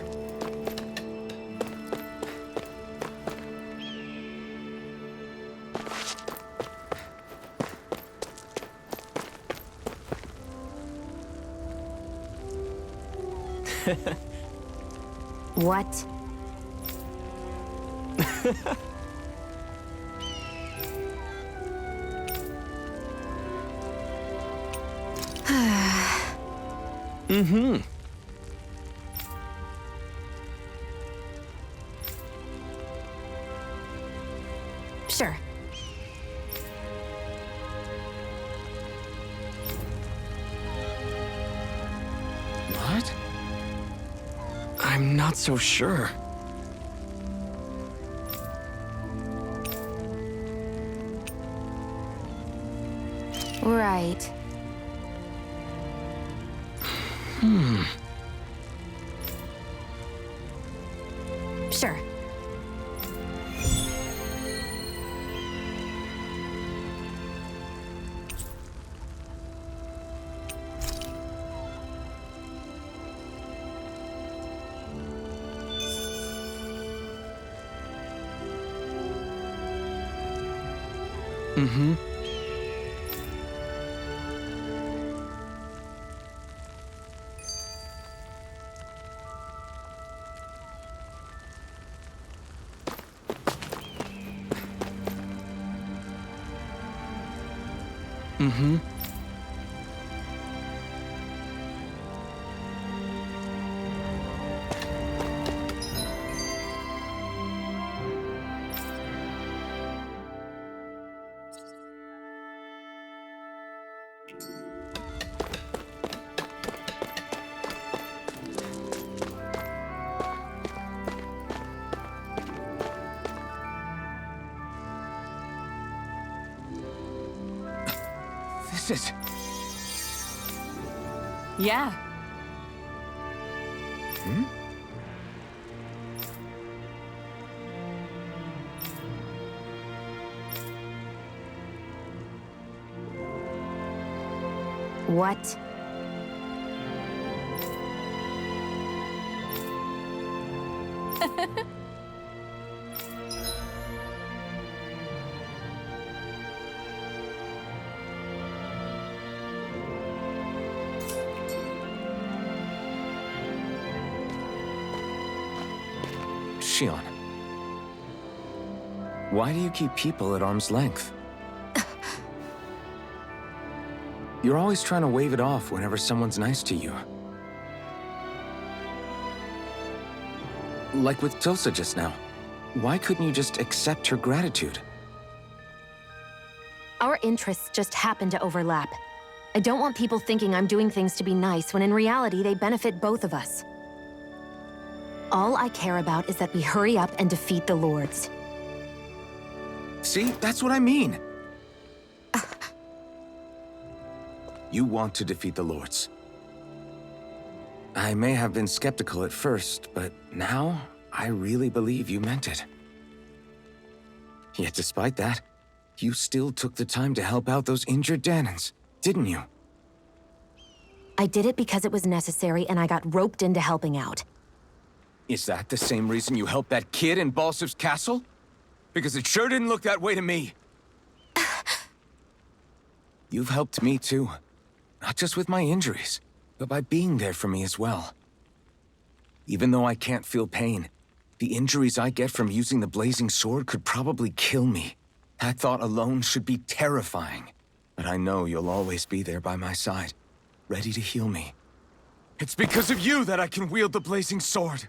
What? Mm-hmm. Sure. What? I'm not so sure. Right. Sure. Mm-hmm. Mm-hmm. This is... Yeah. What? Shion. Why do you keep people at arm's length? You're always trying to wave it off whenever someone's nice to you. Like with Tulsa just now. Why couldn't you just accept her gratitude? Our interests just happen to overlap. I don't want people thinking I'm doing things to be nice when in reality they benefit both of us. All I care about is that we hurry up and defeat the Lords. See, that's what I mean. You want to defeat the Lords. I may have been skeptical at first, but now I really believe you meant it. Yet despite that, you still took the time to help out those injured Danans, didn't you? I did it because it was necessary and I got roped into helping out. Is that the same reason you helped that kid in Balseph's castle? Because it sure didn't look that way to me. You've helped me too. Not just with my injuries, but by being there for me as well. Even though I can't feel pain, the injuries I get from using the blazing sword could probably kill me. That thought alone should be terrifying. But I know you'll always be there by my side, ready to heal me. It's because of you that I can wield the blazing sword.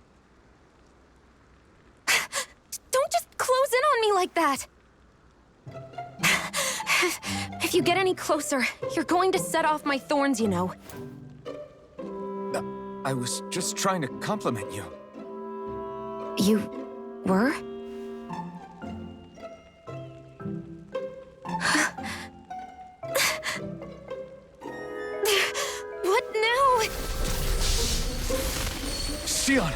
Don't just close in on me like that! If you get any closer, you're going to set off my thorns, you know. I was just trying to compliment you. You were? What now? Xion,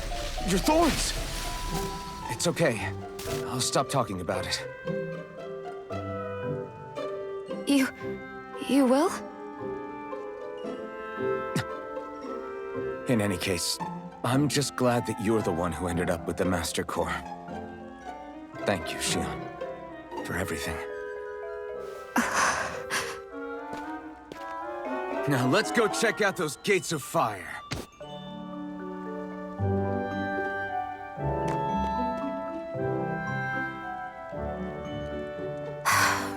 your thorns! It's okay. I'll stop talking about it. You will? In any case, I'm just glad that you're the one who ended up with the Master Core. Thank you, Xion, for everything. Now let's go check out those gates of fire.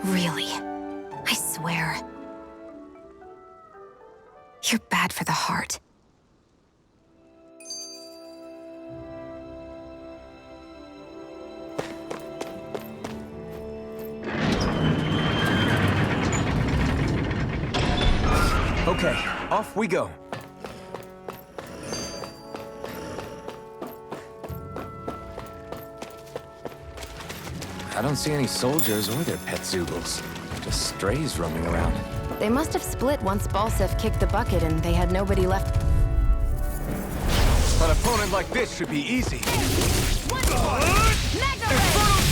Really? I swear. You're bad for the heart. Okay, off we go. I don't see any soldiers or their pet Zoogles. Just strays roaming around. They must have split once Balseph kicked the bucket and they had nobody left. An opponent like this should be easy. Infernal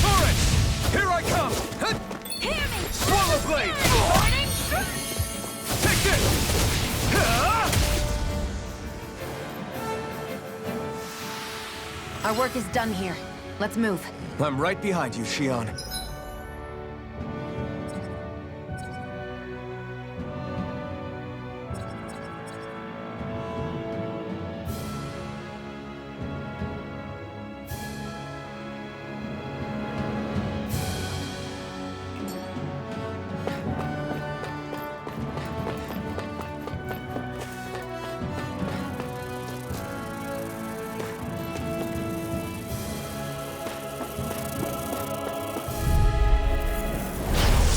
Torrent! Here I come! Hear me! Swallow Blade! Take this! Our work is done here. Let's move. I'm right behind you, Xion.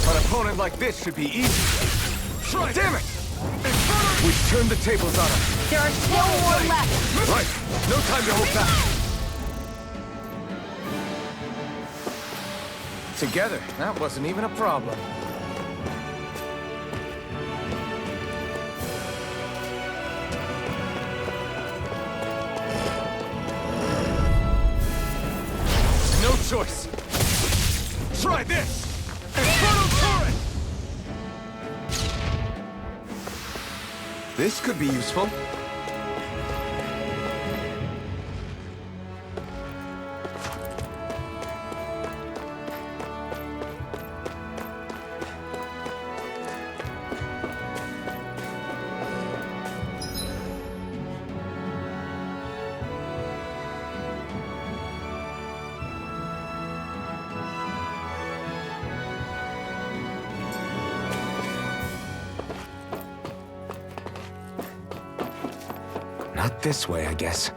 An opponent like this should be easy. Try, damn it! We've turned the tables on him. There are still more left. Right, no time to hold back. Together, that wasn't even a problem. No choice. Try this! Infernal Torrent! This could be useful. This way, I guess.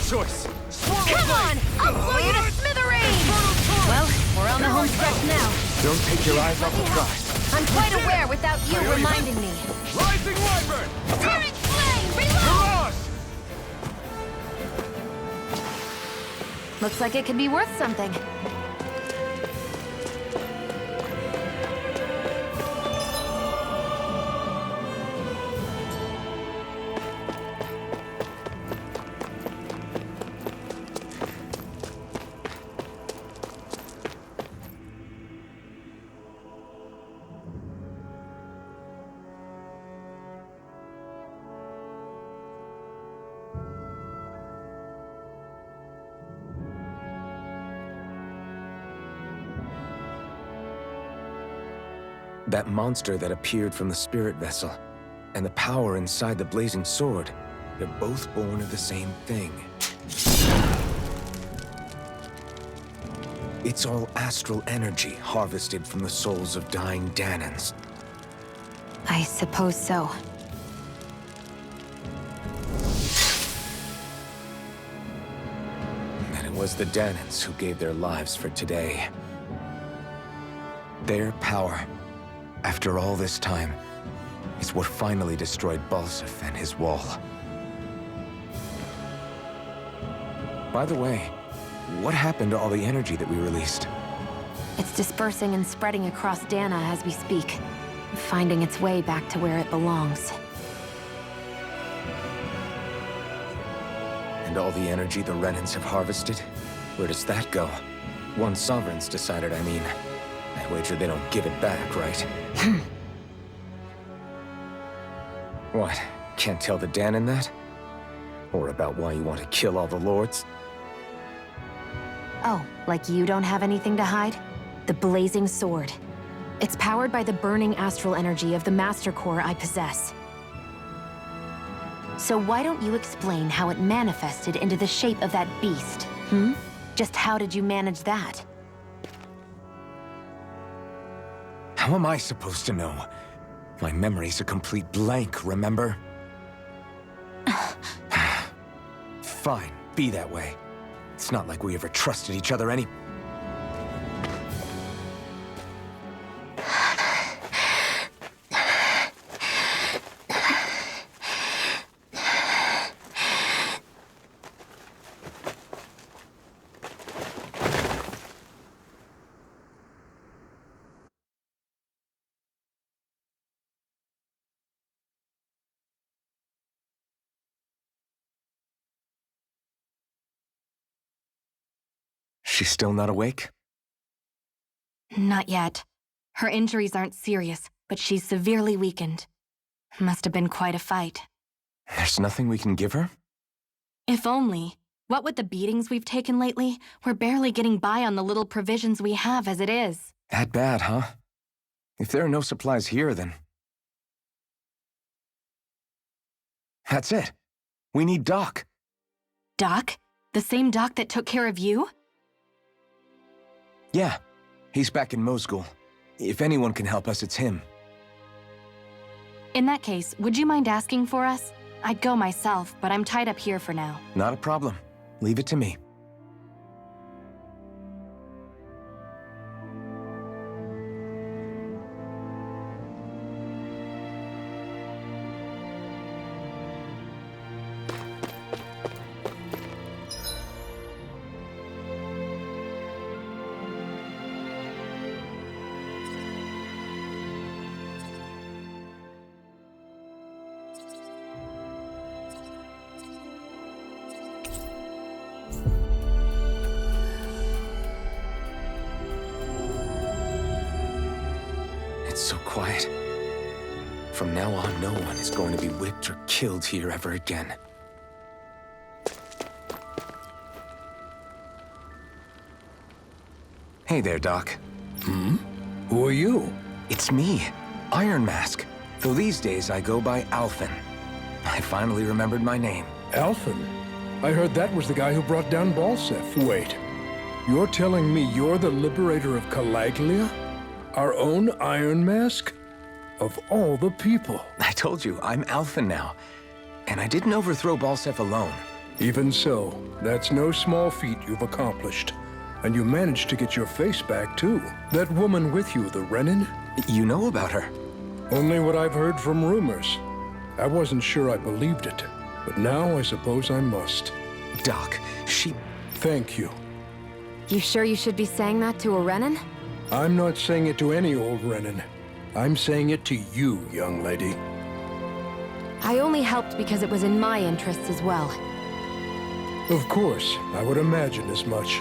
Choice. Come on! I'll blow you to smithereens! Well, we're on the home stretch now. Don't take your eyes off the prize. I'm quite aware without you reminding me. Rising Wyvern! Current flame! Reload! Mirage! Looks like it could be worth something. That monster that appeared from the spirit vessel, and the power inside the blazing sword, they're both born of the same thing. It's all astral energy harvested from the souls of dying Danans. I suppose so. And it was the Danans who gave their lives for today. Their power, after all this time, is what finally destroyed Balseph and his wall. By the way, what happened to all the energy that we released? It's dispersing and spreading across Dana as we speak, finding its way back to where it belongs. And all the energy the Renans have harvested? Where does that go? One sovereign's decided, I mean. I wager they don't give it back, right? What? Can't tell the Danan that? Or about why you want to kill all the lords? Oh, like you don't have anything to hide? The blazing sword. It's powered by the burning astral energy of the Master Core I possess. So why don't you explain how it manifested into the shape of that beast, hmm? Just how did you manage that? How am I supposed to know? My memory's a complete blank, remember? Fine, be that way. It's not like we ever trusted each other any... She's still not awake? Not yet. Her injuries aren't serious, but she's severely weakened. Must have been quite a fight. There's nothing we can give her? If only. What with the beatings we've taken lately, we're barely getting by on the little provisions we have as it is. That bad, huh? If there are no supplies here, then... That's it. We need Doc. Doc? The same Doc that took care of you? Yeah, he's back in Mosgul. If anyone can help us, it's him. In that case, would you mind asking for us? I'd go myself, but I'm tied up here for now. Not a problem. Leave it to me. It's so quiet. From now on, no one is going to be whipped or killed here ever again. Hey there, Doc. Who are you? It's me, Iron Mask. Though these days I go by Alphen. I finally remembered my name. Alphen? I heard that was the guy who brought down Balseph. Wait, you're telling me you're the liberator of Calaglia? Our own Iron Mask? Of all the people. I told you, I'm Alphen now. And I didn't overthrow Balseph alone. Even so, that's no small feat you've accomplished. And you managed to get your face back, too. That woman with you, the Renin? You know about her? Only what I've heard from rumors. I wasn't sure I believed it, but now I suppose I must. Doc, she... Thank you. You sure you should be saying that to a Renin? I'm not saying it to any old Renin. I'm saying it to you, young lady. I only helped because it was in my interests as well. Of course, I would imagine as much.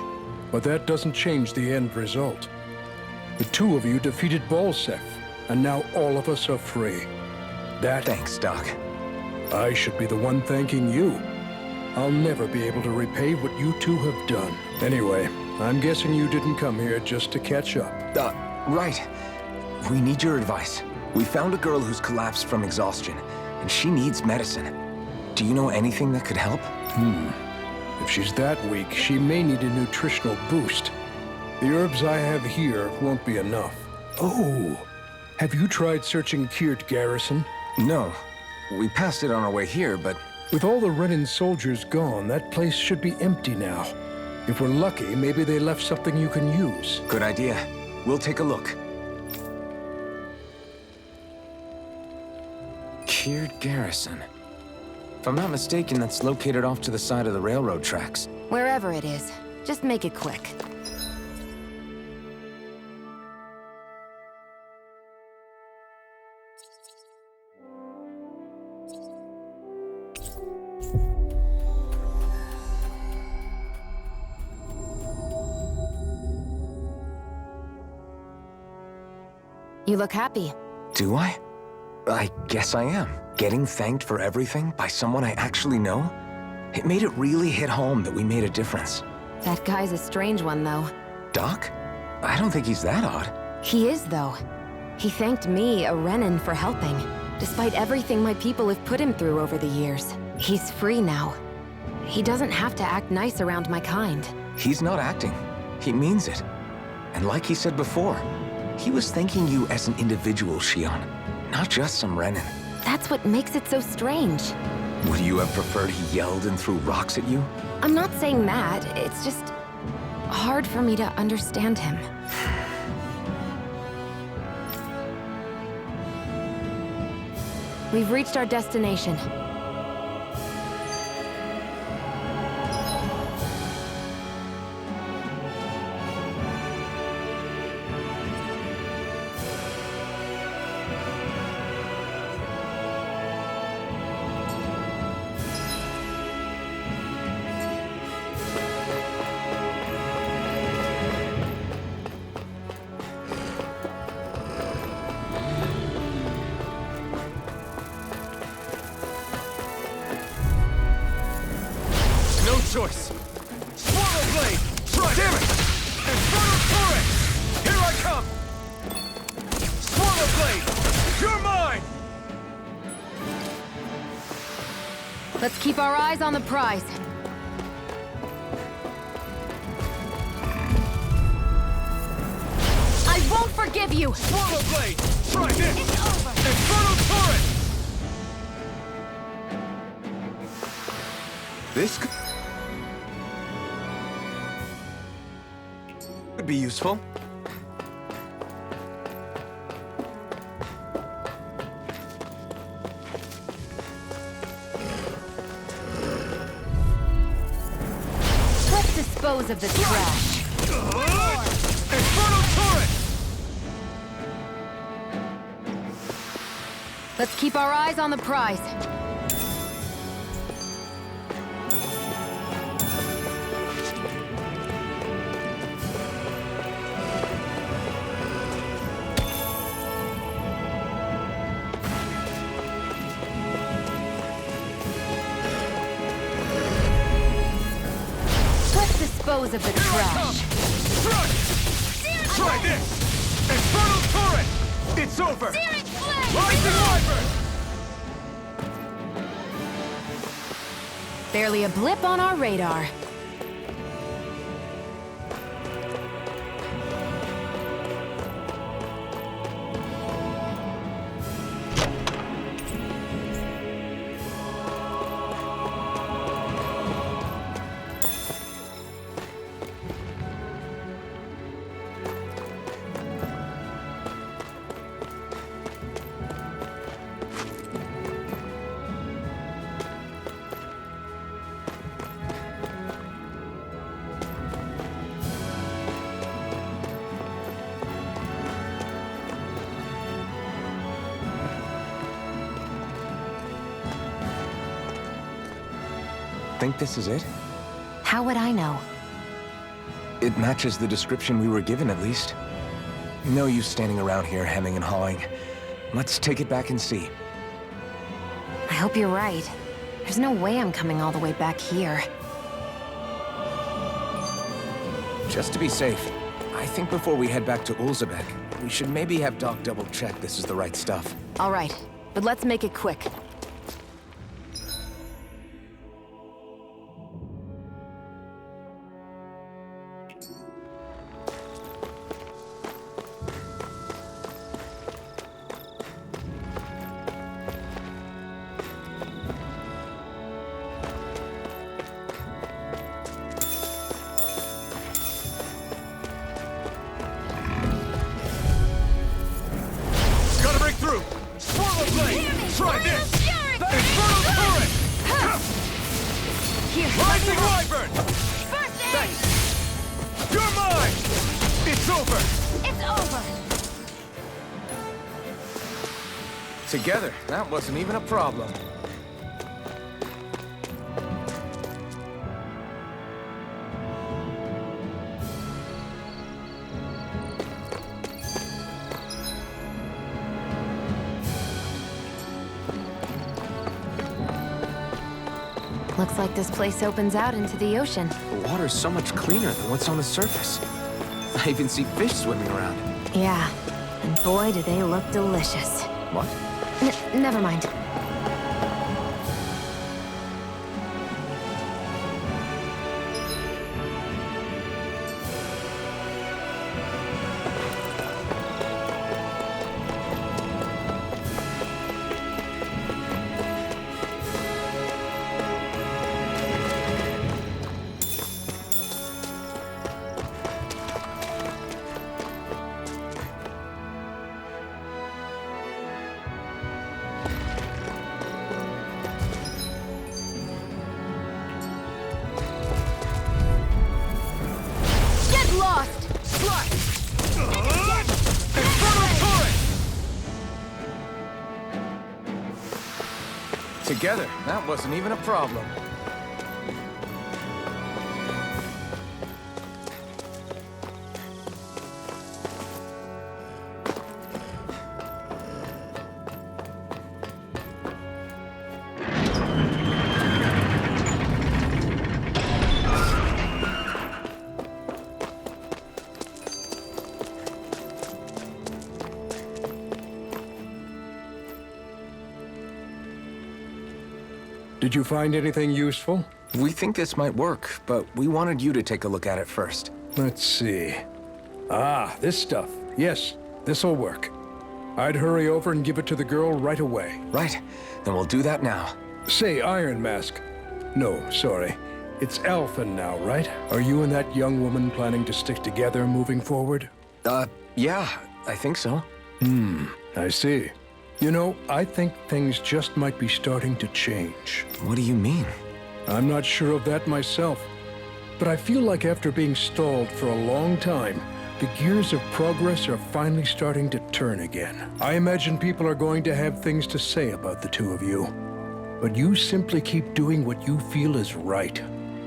But that doesn't change the end result. The two of you defeated Balseph, and now all of us are free. That... Thanks, Doc. I should be the one thanking you. I'll never be able to repay what you two have done. Anyway, I'm guessing you didn't come here just to catch up. Right. We need your advice. We found a girl who's collapsed from exhaustion, and she needs medicine. Do you know anything that could help? If she's that weak, she may need a nutritional boost. The herbs I have here won't be enough. Oh, have you tried searching Kirt Garrison? No. We passed it on our way here, but... With all the Renin soldiers gone, that place should be empty now. If we're lucky, maybe they left something you can use. Good idea. We'll take a look. Kirt Garrison. If I'm not mistaken, that's located off to the side of the railroad tracks. Wherever it is, just make it quick. You look happy. Do I? I guess I am. Getting thanked for everything by someone I actually know? It made it really hit home that we made a difference. That guy's a strange one, though. Doc? I don't think he's that odd. He is, though. He thanked me, a Renin, for helping, despite everything my people have put him through over the years. He's free now. He doesn't have to act nice around my kind. He's not acting. He means it. And like he said before, he was thanking you as an individual, Shion, not just some Renin. That's what makes it so strange. Would you have preferred he yelled and threw rocks at you? I'm not saying that. It's just hard for me to understand him. We've reached our destination. No choice. Swallow blade! Try! Damn it! Infernal torrent! Here I come! Swallow blade! You're mine! Let's keep our eyes on the prize. forgive you! Swallow blade! Try this! It's over! Infernal torrent! This could be useful. Let's dispose of the trash. Infernal torrent! Let's keep our eyes on the prize. Let's dispose of the trash. Try this! Infernal torrent! It's over! Searing flame! Rising wyvern! Barely a blip on our radar. Think this is it? How would I know? It matches the description we were given, at least. No use standing around here hemming and hawing. Let's take it back and see. I hope you're right. There's no way I'm coming all the way back here. Just to be safe, I think before we head back to Ulzebek, we should maybe have Doc double-check this is the right stuff. All right, but let's make it quick. Gotta break through! Swallow blade! Try this! Infernal torrent! Here, Rising wyvern! first aid! Thanks! You're mine! It's over! It's over! Together, that wasn't even a problem. Looks like this place opens out into the ocean. The water's so much cleaner than what's on the surface. I even see fish swimming around. Yeah, and boy, do they look delicious. What? Never mind. Get lost! Infernal torrent! Together, that wasn't even a problem. Did you find anything useful? We think this might work, but we wanted you to take a look at it first. Let's see. Ah, this stuff. Yes, This'll work. I'd hurry over and give it to the girl right away. Right. Then we'll do that now. Say, Iron Mask. No, sorry. It's Alphen now, right? Are you and that young woman planning to stick together moving forward? Yeah, I think so. I see. You know, I think things just might be starting to change. What do you mean? I'm not sure of that myself, but I feel like after being stalled for a long time, the gears of progress are finally starting to turn again. I imagine people are going to have things to say about the two of you, but you simply keep doing what you feel is right.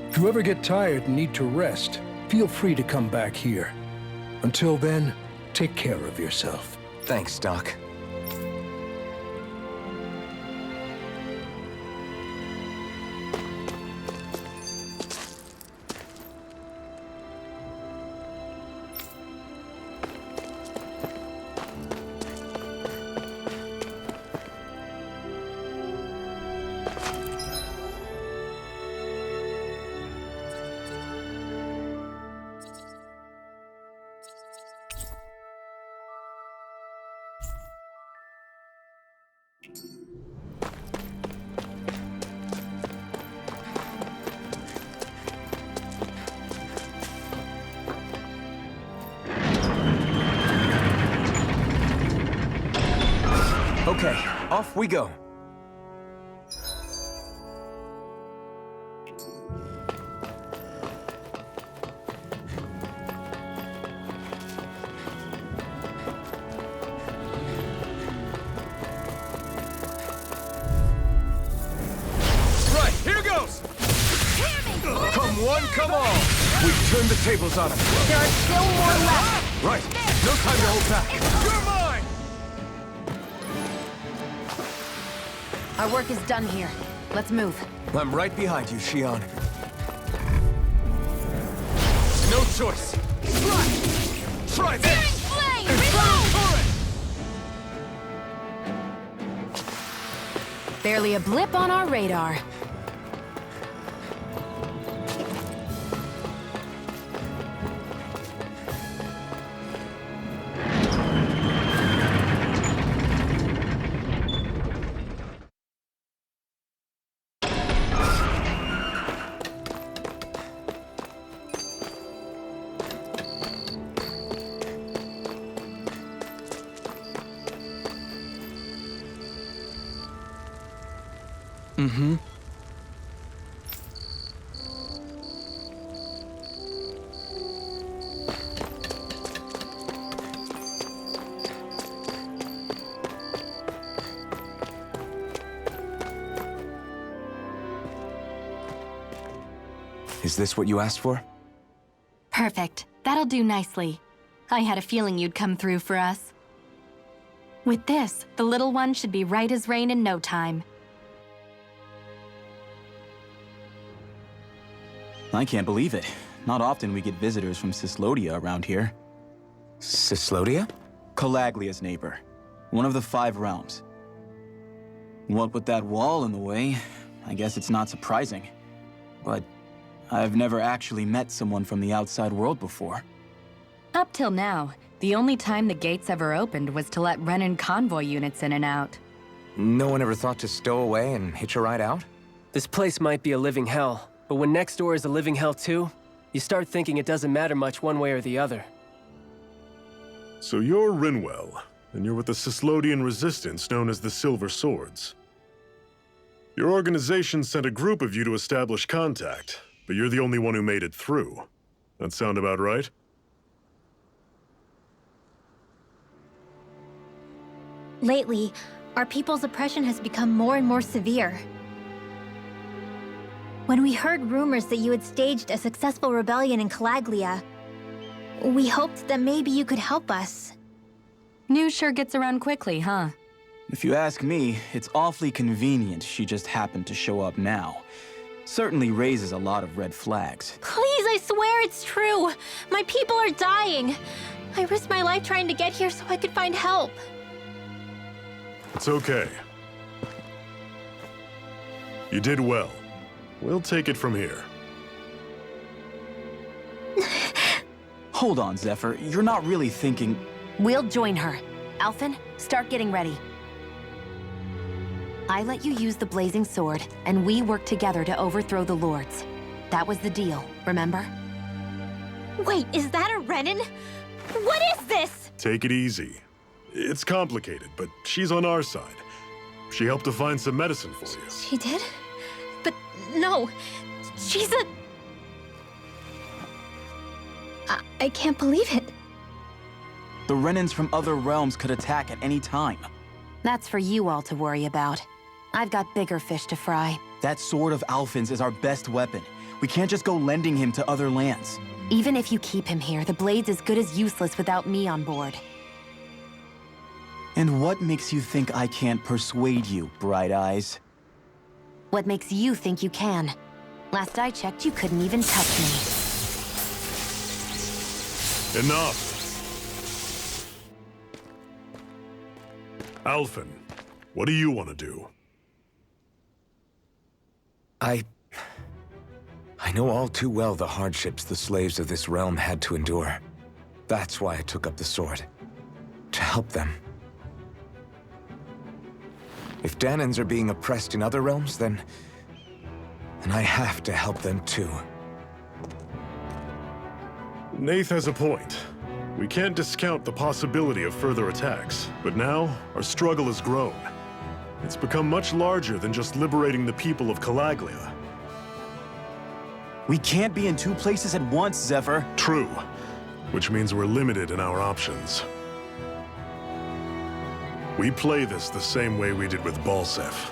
If you ever get tired and need to rest, feel free to come back here. Until then, take care of yourself. Thanks, Doc. Okay, off we go. Right, here goes! Come one, come all! We've turned the tables on him. There are still more left. Right, no time to hold back. You're mine! Our work is done here. Let's move. I'm right behind you, Shion. No choice. Try this! Flame! Barely a blip on our radar. Is this what you asked for? Perfect. That'll do nicely. I had a feeling you'd come through for us. With this, the little one should be right as rain in no time. I can't believe it. Not often we get visitors from Cyslodia around here. Cyslodia? Calaglia's neighbor. One of the 5 realms. What with that wall in the way, I guess it's not surprising. But I've never actually met someone from the outside world before. Up till now, the only time the gates ever opened was to let Renan convoy units in and out. No one ever thought to stow away and hitch a ride out? This place might be a living hell, but when next door is a living hell too, you start thinking it doesn't matter much one way or the other. So you're Rinwell, and you're with the Cyslodian resistance known as the Silver Swords. Your organization sent a group of you to establish contact, but you're the only one who made it through. That sound about right? Lately, our people's oppression has become more and more severe. When we heard rumors that you had staged a successful rebellion in Calaglia, we hoped that maybe you could help us. News sure gets around quickly, huh? If you ask me, it's awfully convenient she just happened to show up now. Certainly raises a lot of red flags. Please, I swear it's true! My people are dying! I risked my life trying to get here so I could find help. It's okay. You did well. We'll take it from here. Hold on, Zephyr. You're not really thinking... We'll join her. Alphen, start getting ready. I let you use the blazing sword, and we worked together to overthrow the Lords. That was the deal, remember? Wait, is that a Renin? What is this? Take it easy. It's complicated, but she's on our side. She helped to find some medicine for you. She did? But no, she's a... I can't believe it. The Renins from other realms could attack at any time. That's for you all to worry about. I've got bigger fish to fry. That sword of Alphen's is our best weapon. We can't just go lending him to other lands. Even if you keep him here, the blade's as good as useless without me on board. And what makes you think I can't persuade you, Bright Eyes? What makes you think you can? Last I checked, you couldn't even touch me. Enough! Alphen, what do you want to do? I know all too well the hardships the slaves of this realm had to endure. That's why I took up the sword. To help them. If Danans are being oppressed in other realms, then I have to help them too. Nath has a point. We can't discount the possibility of further attacks, but now our struggle has grown. It's become much larger than just liberating the people of Calaglia. We can't be in two places at once, Zephyr. True, which means we're limited in our options. We play this the same way we did with Balseph.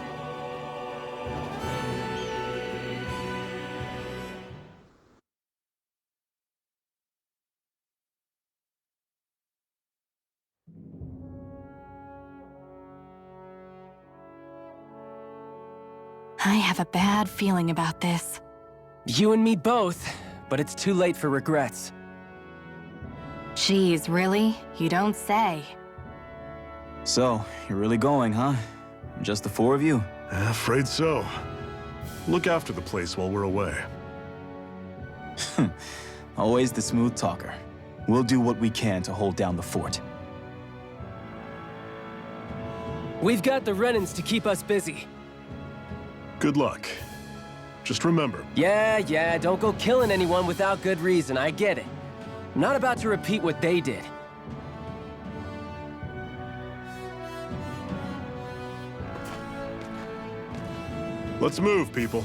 I have a bad feeling about this. You and me both, but it's too late for regrets. Geez, really? You don't say. So, you're really going, huh? Just the four of you? Afraid so. Look after the place while we're away. Always the smooth talker. We'll do what we can to hold down the fort. We've got the Renins to keep us busy. Good luck. Just remember... Yeah, don't go killing anyone without good reason, I get it. I'm not about to repeat what they did. Let's move, people.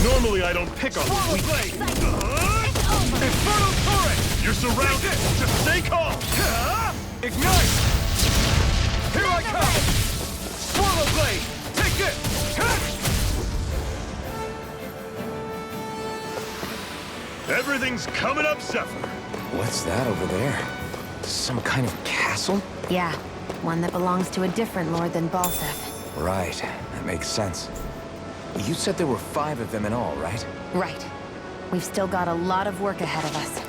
Normally I don't pick on weak. Infernal Torrent! You're surrounded! Just stay calm! Ignite! Here I come! Swallow Blade! Take this! Everything's coming up, Zephyr! What's that over there? Some kind of castle? Yeah, one that belongs to a different lord than Balseph. Right, that makes sense. You said there were 5 of them in all, right? Right. We've still got a lot of work ahead of us.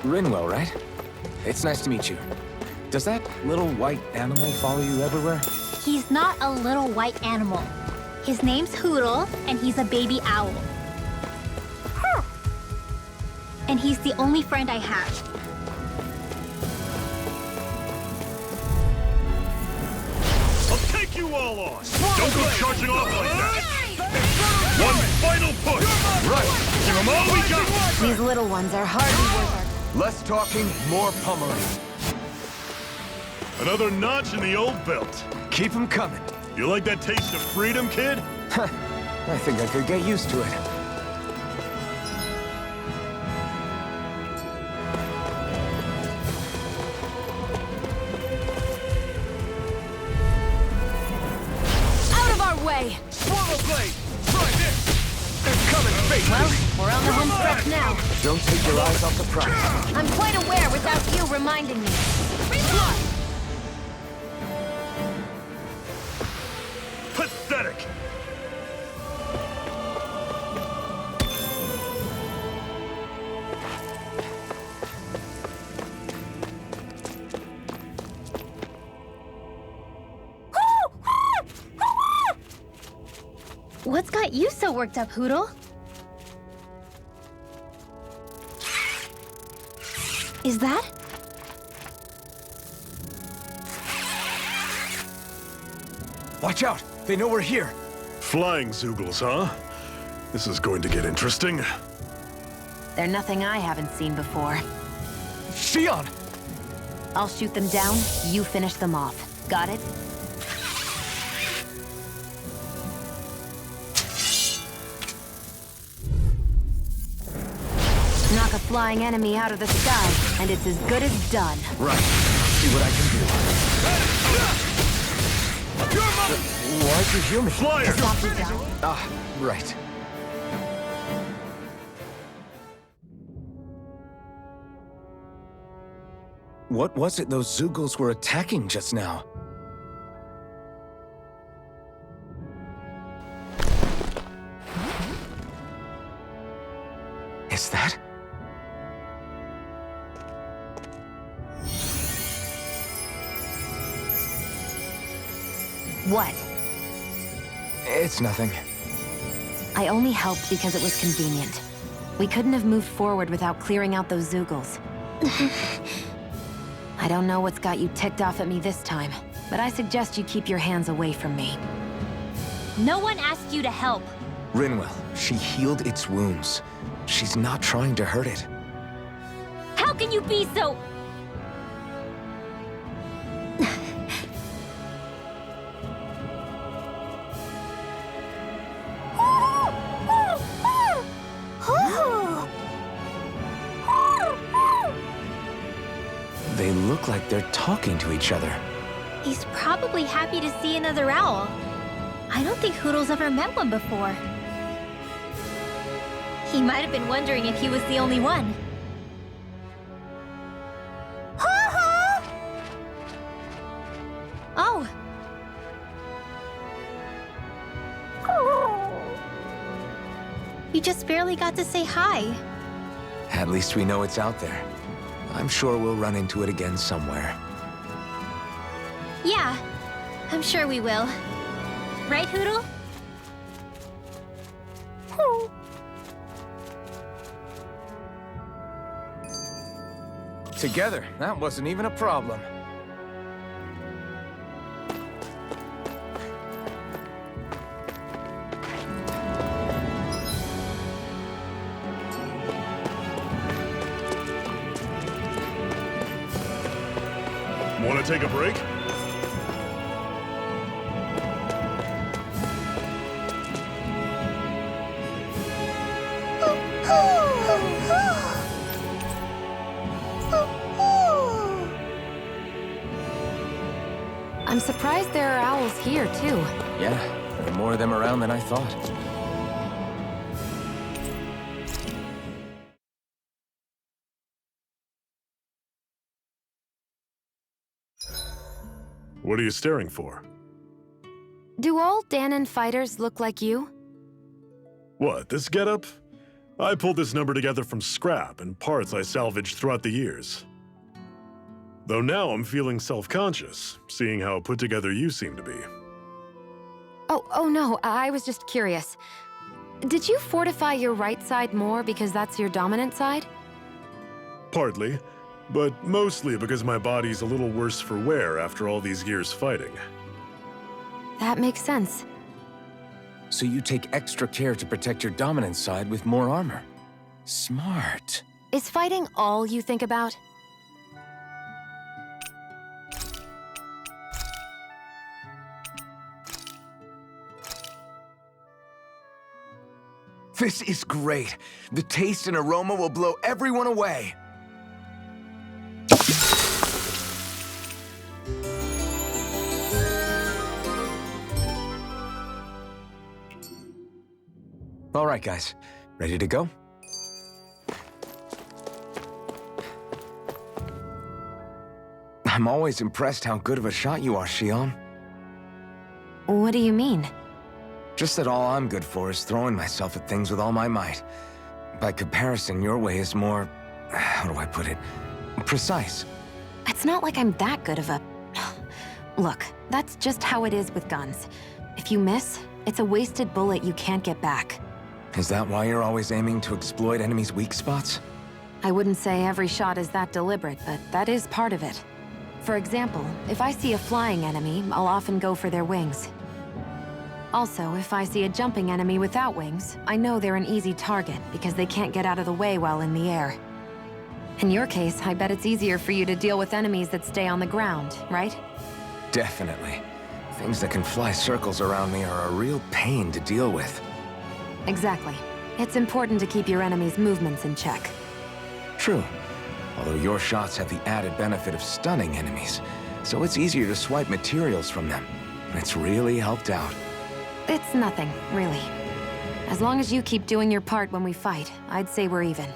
Rinwell, right? It's nice to meet you. Does that little white animal follow you everywhere? He's not a little white animal. His name's Hoodle, and he's a baby owl. And he's the only friend I have. I'll take you all on! Don't go charging off like that! One final push! Right! Give them all we got! These little ones are hardly worth our... Less talking, more pummeling. Another notch in the old belt. Keep 'em coming. You like that taste of freedom, kid? I think I could get used to it. Out of our way! Swallow blade! Try this! They're coming, face! Well, we're on the home stretch now. Don't take your eyes off the prize. I'm quite aware without you reminding me. Pathetic! What's got you so worked up, Hoodle? Is that? Watch out! They know we're here. Flying Zoogles, huh? This is going to get interesting. They're nothing I haven't seen before. Xion! I'll shoot them down, you finish them off. Got it? Knock a flying enemy out of the sky, and it's as good as done. Right. See what I can do. Why'd you hear me? Flyer! Stop you down. Ah, right. What was it those Zoogles were attacking just now? Is that? What? It's nothing. I only helped because it was convenient. We couldn't have moved forward without clearing out those Zoogles. I don't know what's got you ticked off at me this time, but I suggest you keep your hands away from me. No one asked you to help. Rinwell, she healed its wounds. She's not trying to hurt it. How can you be so... They look like they're talking to each other. He's probably happy to see another owl. I don't think Hoodle's ever met one before. He might have been wondering if he was the only one. Oh. You just barely got to say hi. At least we know it's out there. I'm sure we'll run into it again somewhere. Yeah, I'm sure we will. Right, Hoodle? Together, that wasn't even a problem. Want to take a break? I'm surprised there are owls here, too. Yeah, there are more of them around than I thought. What are you staring for? Do all Danon fighters look like you? What, this getup? I pulled this number together from scrap and parts I salvaged throughout the years. Though now I'm feeling self-conscious, seeing how put together you seem to be. Oh no, I was just curious. Did you fortify your right side more because that's your dominant side? Partly, but mostly because my body's a little worse for wear after all these years fighting. That makes sense. So you take extra care to protect your dominant side with more armor. Smart. Is fighting all you think about? This is great. The taste and aroma will blow everyone away. All right, guys. Ready to go? I'm always impressed how good of a shot you are, Xion. What do you mean? Just that all I'm good for is throwing myself at things with all my might. By comparison, your way is more... how do I put it? Precise. It's not like I'm that good of a... Look, that's just how it is with guns. If you miss, it's a wasted bullet you can't get back. Is that why you're always aiming to exploit enemies' weak spots? I wouldn't say every shot is that deliberate, but that is part of it. For example, if I see a flying enemy, I'll often go for their wings. Also, if I see a jumping enemy without wings, I know they're an easy target because they can't get out of the way while in the air. In your case, I bet it's easier for you to deal with enemies that stay on the ground, right? Definitely. Things that can fly circles around me are a real pain to deal with. Exactly. It's important to keep your enemy's movements in check. True. Although your shots have the added benefit of stunning enemies, so it's easier to swipe materials from them. It's really helped out. It's nothing, really. As long as you keep doing your part when we fight, I'd say we're even.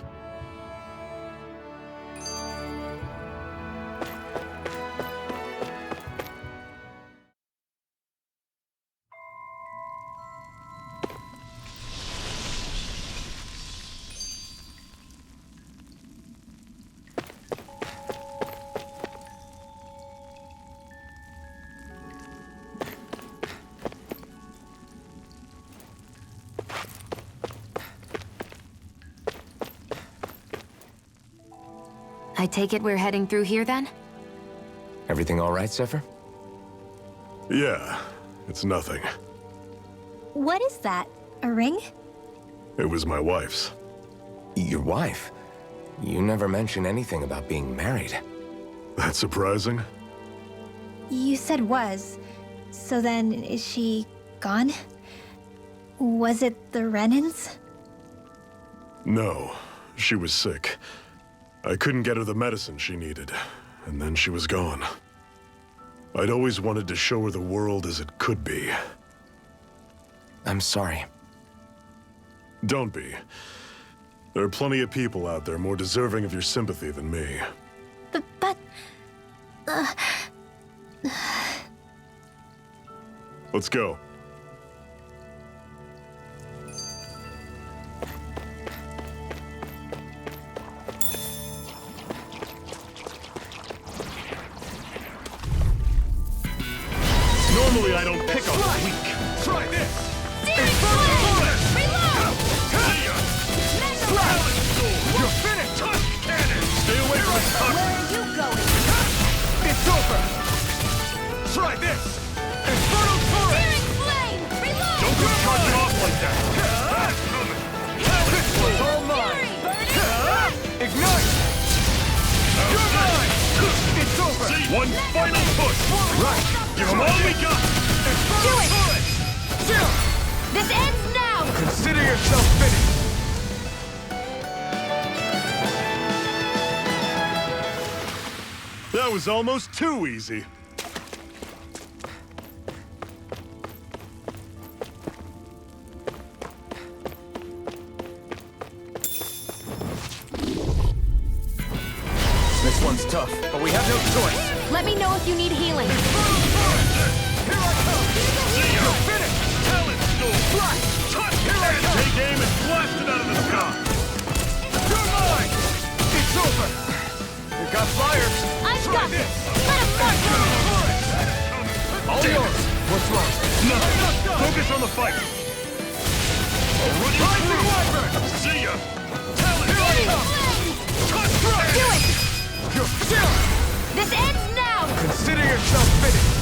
I take it we're heading through here, then? Everything all right, Zephyr? Yeah, it's nothing. What is that? A ring? It was my wife's. Your wife? You never mentioned anything about being married. That's surprising? You said was. So then, is she gone? Was it the Renans? No, she was sick. I couldn't get her the medicine she needed, and then she was gone. I'd always wanted to show her the world as it could be. I'm sorry. Don't be. There are plenty of people out there more deserving of your sympathy than me. But... Let's go. Normally I don't pick on the weak. Try this! You're finished! Stay away from the tuck! Where are you going? It's over! Try this! Infernal Torrent! Searing flame! Reload! Don't go charging off like that! That's coming! This was all mine! Ignite! You're mine! It's over! One final push! Right! Give them all we got! Do it! Zero! This ends now! Consider yourself finished! That was almost too easy. This one's tough, but we have no choice. Let me know if you need healing. Here I come! You're finished! Talent Storm! Blast! Here I come! Take aim and blast it out of the sky! You're mine! It's over! You got fires! I've Try got this! this! Let him march on! All yours! What's wrong? Nothing! Focus on the fight! Rising Wyvern! See ya! Here I come! Strike! Do it! You're still! This ends now! Consider yourself finished!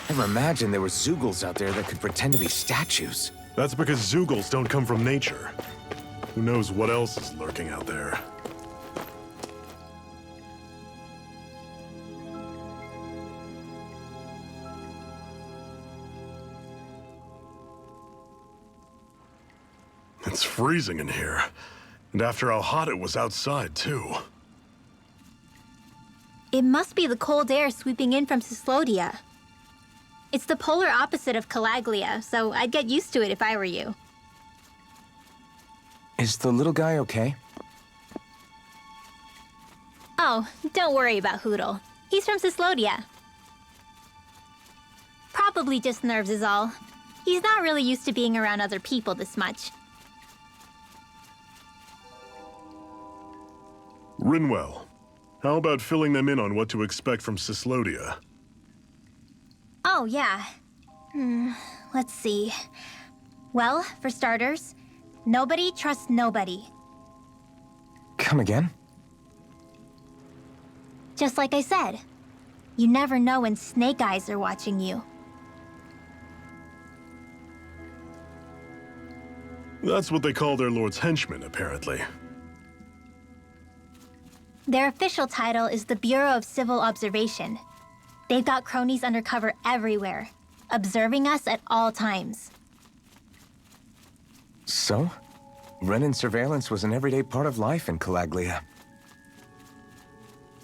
Never imagined there were Zeugles out there that could pretend to be statues. That's because Zeugles don't come from nature. Who knows what else is lurking out there? It's freezing in here. And after how hot it was outside, too. It must be the cold air sweeping in from Cyslodia. It's the polar opposite of Calaglia, so I'd get used to it if I were you. Is the little guy okay? Oh, don't worry about Hootle. He's from Cyslodia. Probably just nerves is all. He's not really used to being around other people this much. Rinwell, how about filling them in on what to expect from Cyslodia? Oh, yeah. Let's see. Well, for starters, nobody trusts nobody. Come again? Just like I said, you never know when Snake Eyes are watching you. That's what they call their lord's henchmen, apparently. Their official title is the Bureau of Civil Observation. They've got cronies undercover everywhere, observing us at all times. So? Renin surveillance was an everyday part of life in Calaglia.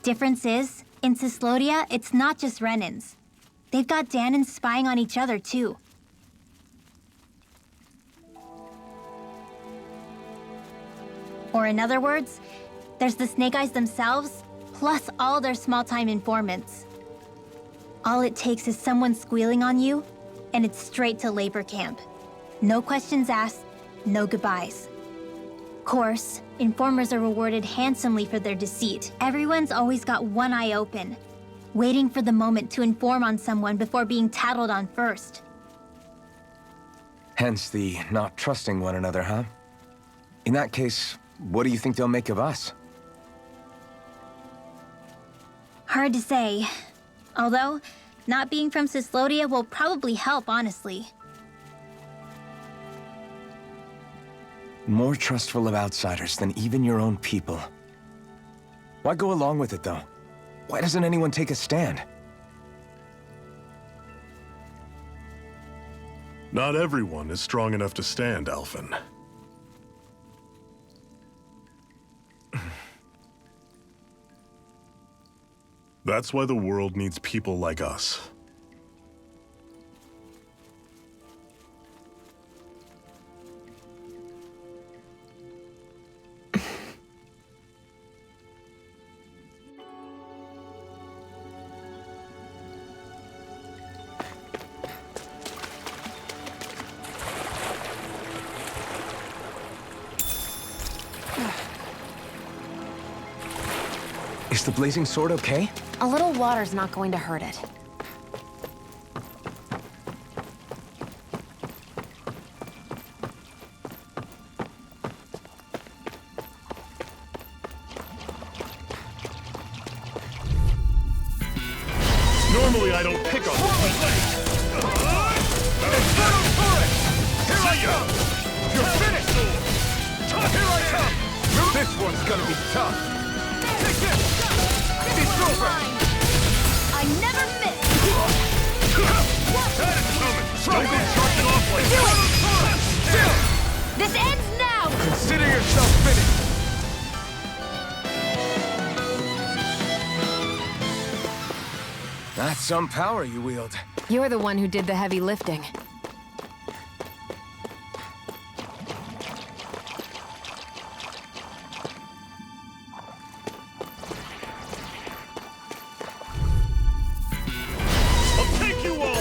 Difference is, in Cyslodia, it's not just Renins. They've got Danans spying on each other, too. Or in other words, there's the Snake Eyes themselves, plus all their small-time informants. All it takes is someone squealing on you, and it's straight to labor camp. No questions asked, no goodbyes. Of course, informers are rewarded handsomely for their deceit. Everyone's always got one eye open, waiting for the moment to inform on someone before being tattled on first. Hence the not trusting one another, huh? In that case, what do you think they'll make of us? Hard to say. Although, not being from Cyslodia will probably help, honestly. More trustful of outsiders than even your own people. Why go along with it, though? Why doesn't anyone take a stand? Not everyone is strong enough to stand, Alphen. That's why the world needs people like us. Is the blazing sword okay? A little water's not going to hurt it. Normally I don't pick on this. Infernal turret! Here I come! You're finished! Here I come! This one's gonna be tough. Take this! It's over! I never miss! That is coming! Don't go charging off like Do that! it! Still! This ends now! Consider yourself finished! That's some power you wield. You're the one who did the heavy lifting. I'll take you all!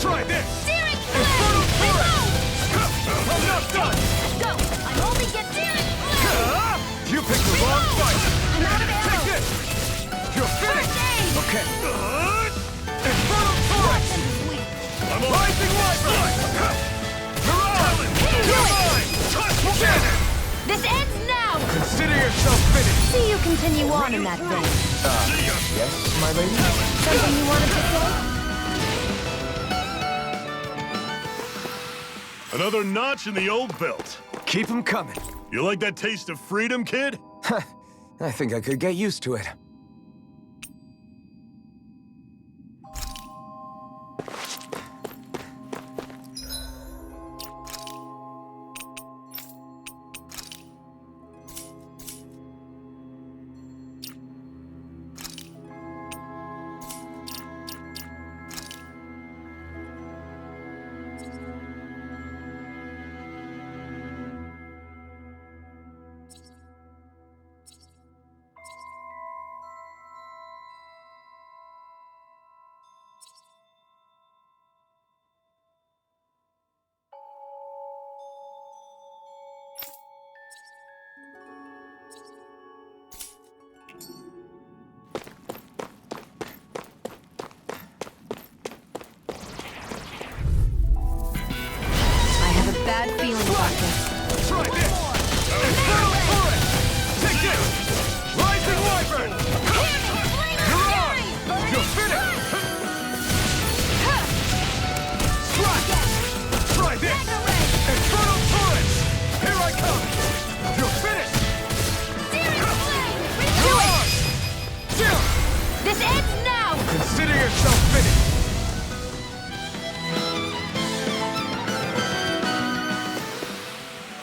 Try this! Steering Infernal flame! turret! I'm not done! Go! I only get steering flame! You picked the wrong fight! I'm out of Take arrows! this! You're finished! This ends now! Consider yourself finished! See you continue on in that vein. Yes, my lady? Something you wanted to say? Another notch in the old belt. Keep 'em coming. You like that taste of freedom, kid? I think I could get used to it. Bad feeling about this. Try this! Infernal Torrent! Take this! Rising Wyvern! You're on! You'll finish! Strike! Try this! Infernal Torrent! Here I come! You'll finish! You're on! This ends now! Consider yourself finished!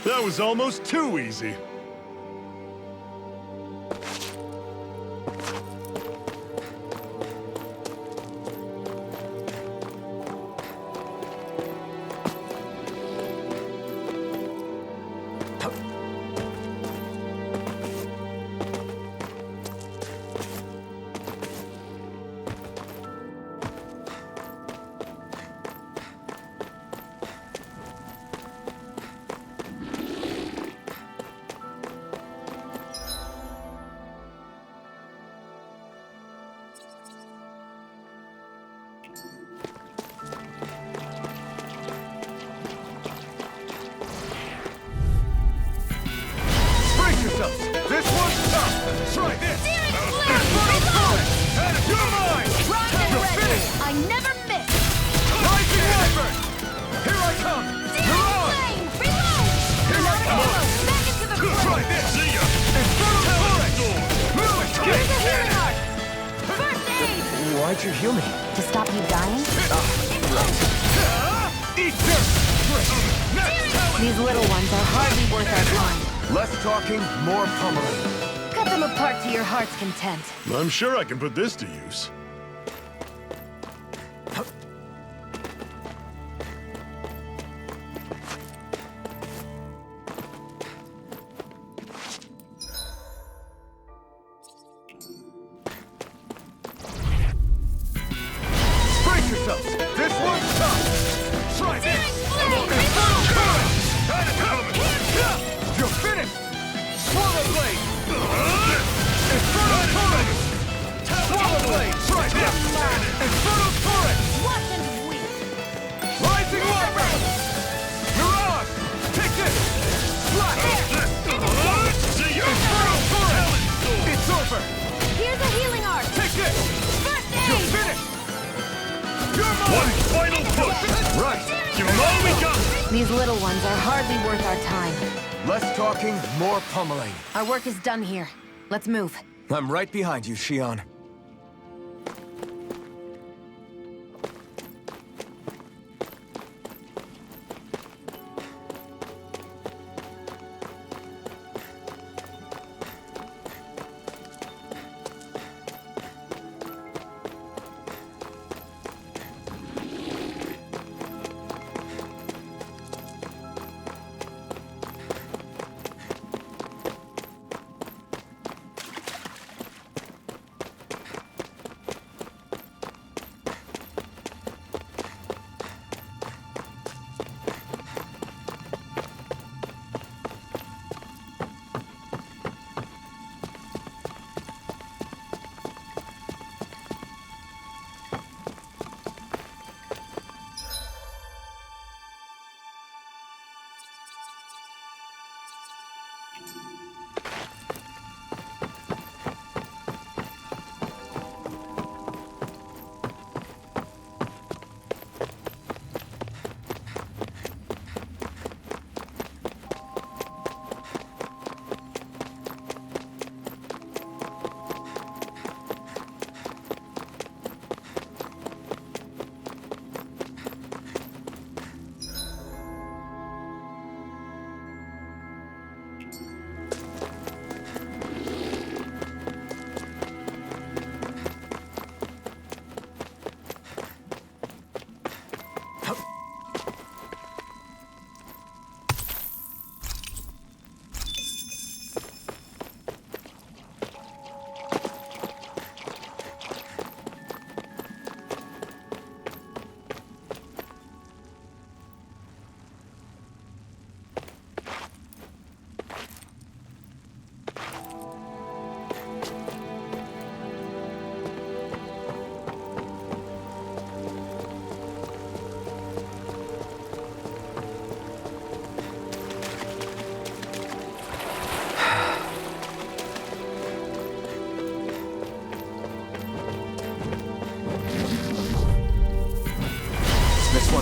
That was almost too easy. This one's tough! Try this! Infernal Torrent! You're mine! You're finished! I never miss! Rising Wyvern! Here I come! You're on! Here I come! Back into the fray! Try this! Infernal Torrent! Here's a healing art! First aid! Why'd you heal me? To stop you dying? Eat this! These little ones are hardly worth our time. Less talking, more pummeling. Cut them apart to your heart's content. I'm sure I can put this to use. Brace yourselves! This one's tough! Try this! Infernal Torrent! You're finished! Swallow Blade! Infernal Torrent! Swallow Blade! Try this! Infernal Torrent! Watch and weep! Rising Wyvern! You're on! Take this! Slash! Infernal Torrent! It's over! Here's a healing art! Take this! First You're aid! finished! You're mine! One final push! Right! Give 'em all we got! These little ones are hardly worth our time. Less talking, more pummeling. Our work is done here. Let's move. I'm right behind you, Shion.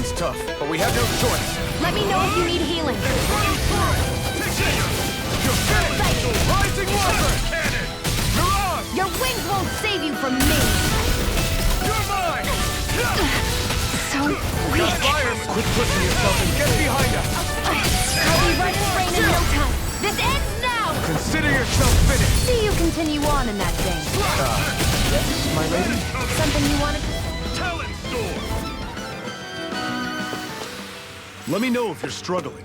one's tough, but we have no choice. Let me know if you need healing. Rising water! Mirage! Your wings won't save you from me! You're mine! So Got weak. fires! Quit pushing yourself and get behind us! I'll be right as rain in no time. This ends now! Consider yourself finished! See you continue on in that vein. Yes, my lady? Something you wanted to... Talon Storm! Let me know if you're struggling.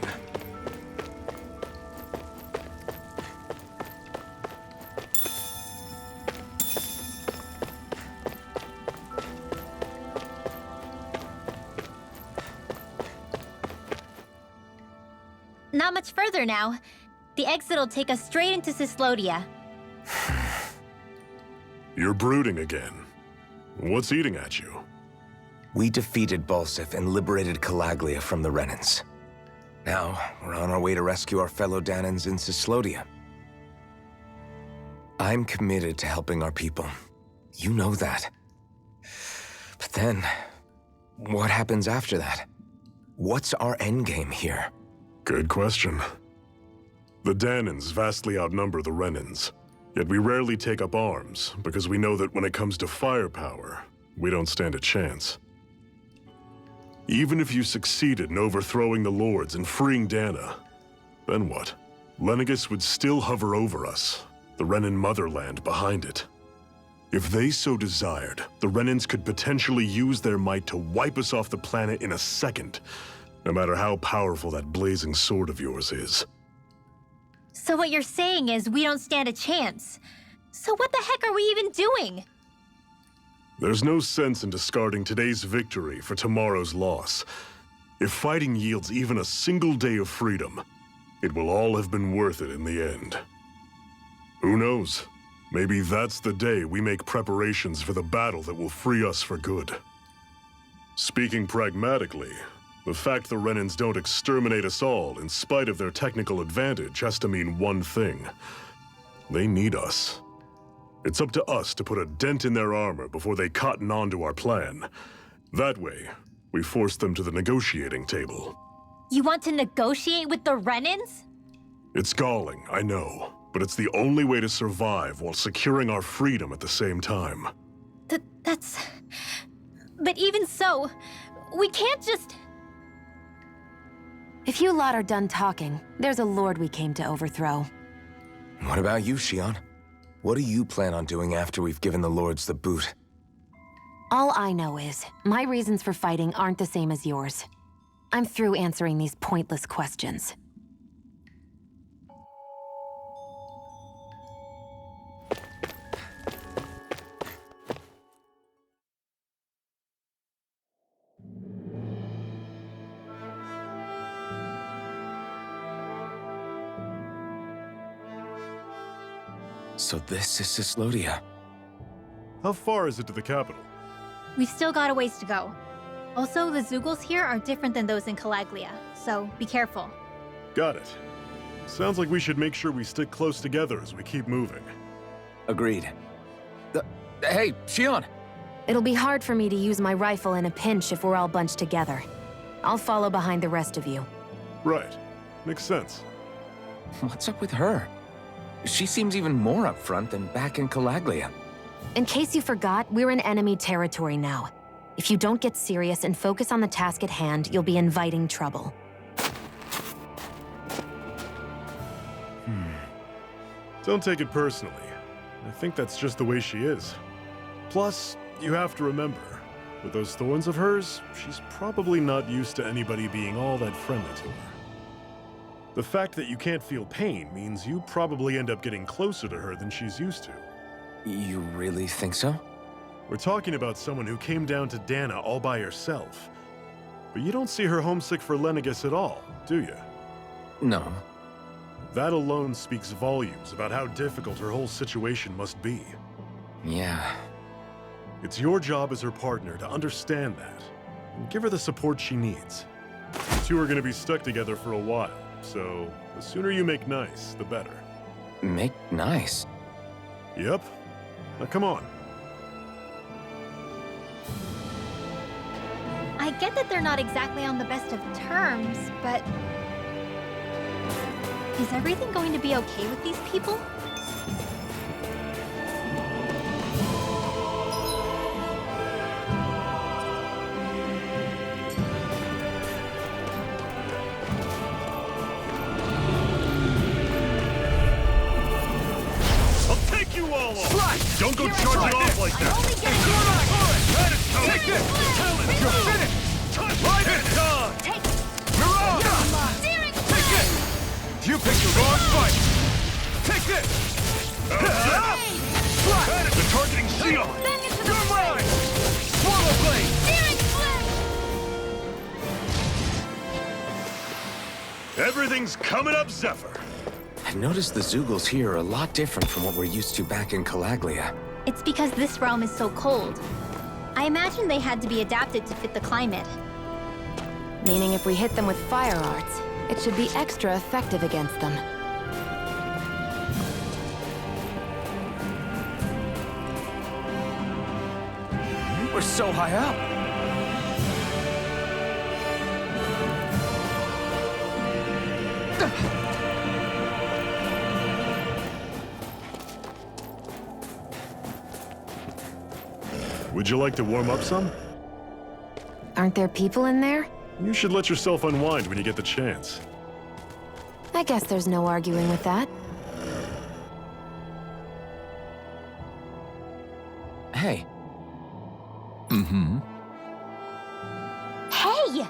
Not much further now. The exit'll take us straight into Cyslodia. You're brooding again. What's eating at you? We defeated Balseph and liberated Calaglia from the Renans. Now, we're on our way to rescue our fellow Danans in Cyslodia. I'm committed to helping our people. You know that. But then, what happens after that? What's our endgame here? Good question. The Danans vastly outnumber the Renans, yet we rarely take up arms because we know that when it comes to firepower, we don't stand a chance. Even if you succeeded in overthrowing the Lords and freeing Dana, then what? Lenegis would still hover over us, the Renan motherland behind it. If they so desired, the Renans could potentially use their might to wipe us off the planet in a second, no matter how powerful that blazing sword of yours is. So what you're saying is we don't stand a chance. So what the heck are we even doing? There's no sense in discarding today's victory for tomorrow's loss. If fighting yields even a single day of freedom, it will all have been worth it in the end. Who knows? Maybe that's the day we make preparations for the battle that will free us for good. Speaking pragmatically, the fact the Renans don't exterminate us all in spite of their technical advantage has to mean one thing. They need us. It's up to us to put a dent in their armor before they cotton on to our plan. That way, we force them to the negotiating table. You want to negotiate with the Renans? It's galling, I know, but it's the only way to survive while securing our freedom at the same time. That's... But even so, we can't just... If you lot are done talking, there's a lord we came to overthrow. What about you, Shion? What do you plan on doing after we've given the Lords the boot? All I know is, my reasons for fighting aren't the same as yours. I'm through answering these pointless questions. So this is Cyslodia. How far is it to the capital? We've still got a ways to go. Also, the Zeugles here are different than those in Calaglia, so be careful. Got it. Sounds like we should make sure we stick close together as we keep moving. Agreed. Hey, Shion! It'll be hard for me to use my rifle in a pinch if we're all bunched together. I'll follow behind the rest of you. Right. Makes sense. What's up with her? She seems even more upfront than back in Calaglia. In case you forgot, we're in enemy territory now. If you don't get serious and focus on the task at hand, you'll be inviting trouble. Don't take it personally. I think that's just the way she is. Plus, you have to remember, with those thorns of hers, she's probably not used to anybody being all that friendly to her. The fact that you can't feel pain means you probably end up getting closer to her than she's used to. You really think so? We're talking about someone who came down to Dana all by herself. But you don't see her homesick for Lenegis at all, do you? No. That alone speaks volumes about how difficult her whole situation must be. Yeah. It's your job as her partner to understand that, and give her the support she needs. You two are going to be stuck together for a while, so the sooner you make nice, the better. Make nice? Yep. Now come on. I get that they're not exactly on the best of terms, but... is everything going to be okay with these people? You all off. Slice! Don't go charging off like that. Only get Take this! Talent! You're finished! Right it on! Take Mirage! steering Take this! You picked the wrong fight! Take this! Slice! They're targeting Sion. Bang into the You're mine! Swallow blade! steering flip! Everything's coming up, Zephyr. I've noticed the Zeugles here are a lot different from what we're used to back in Calaglia. It's because this realm is so cold. I imagine they had to be adapted to fit the climate. Meaning if we hit them with fire arts, it should be extra effective against them. We're so high up. Would you like to warm up some? Aren't there people in there? You should let yourself unwind when you get the chance. I guess there's no arguing with that. Hey. Hey!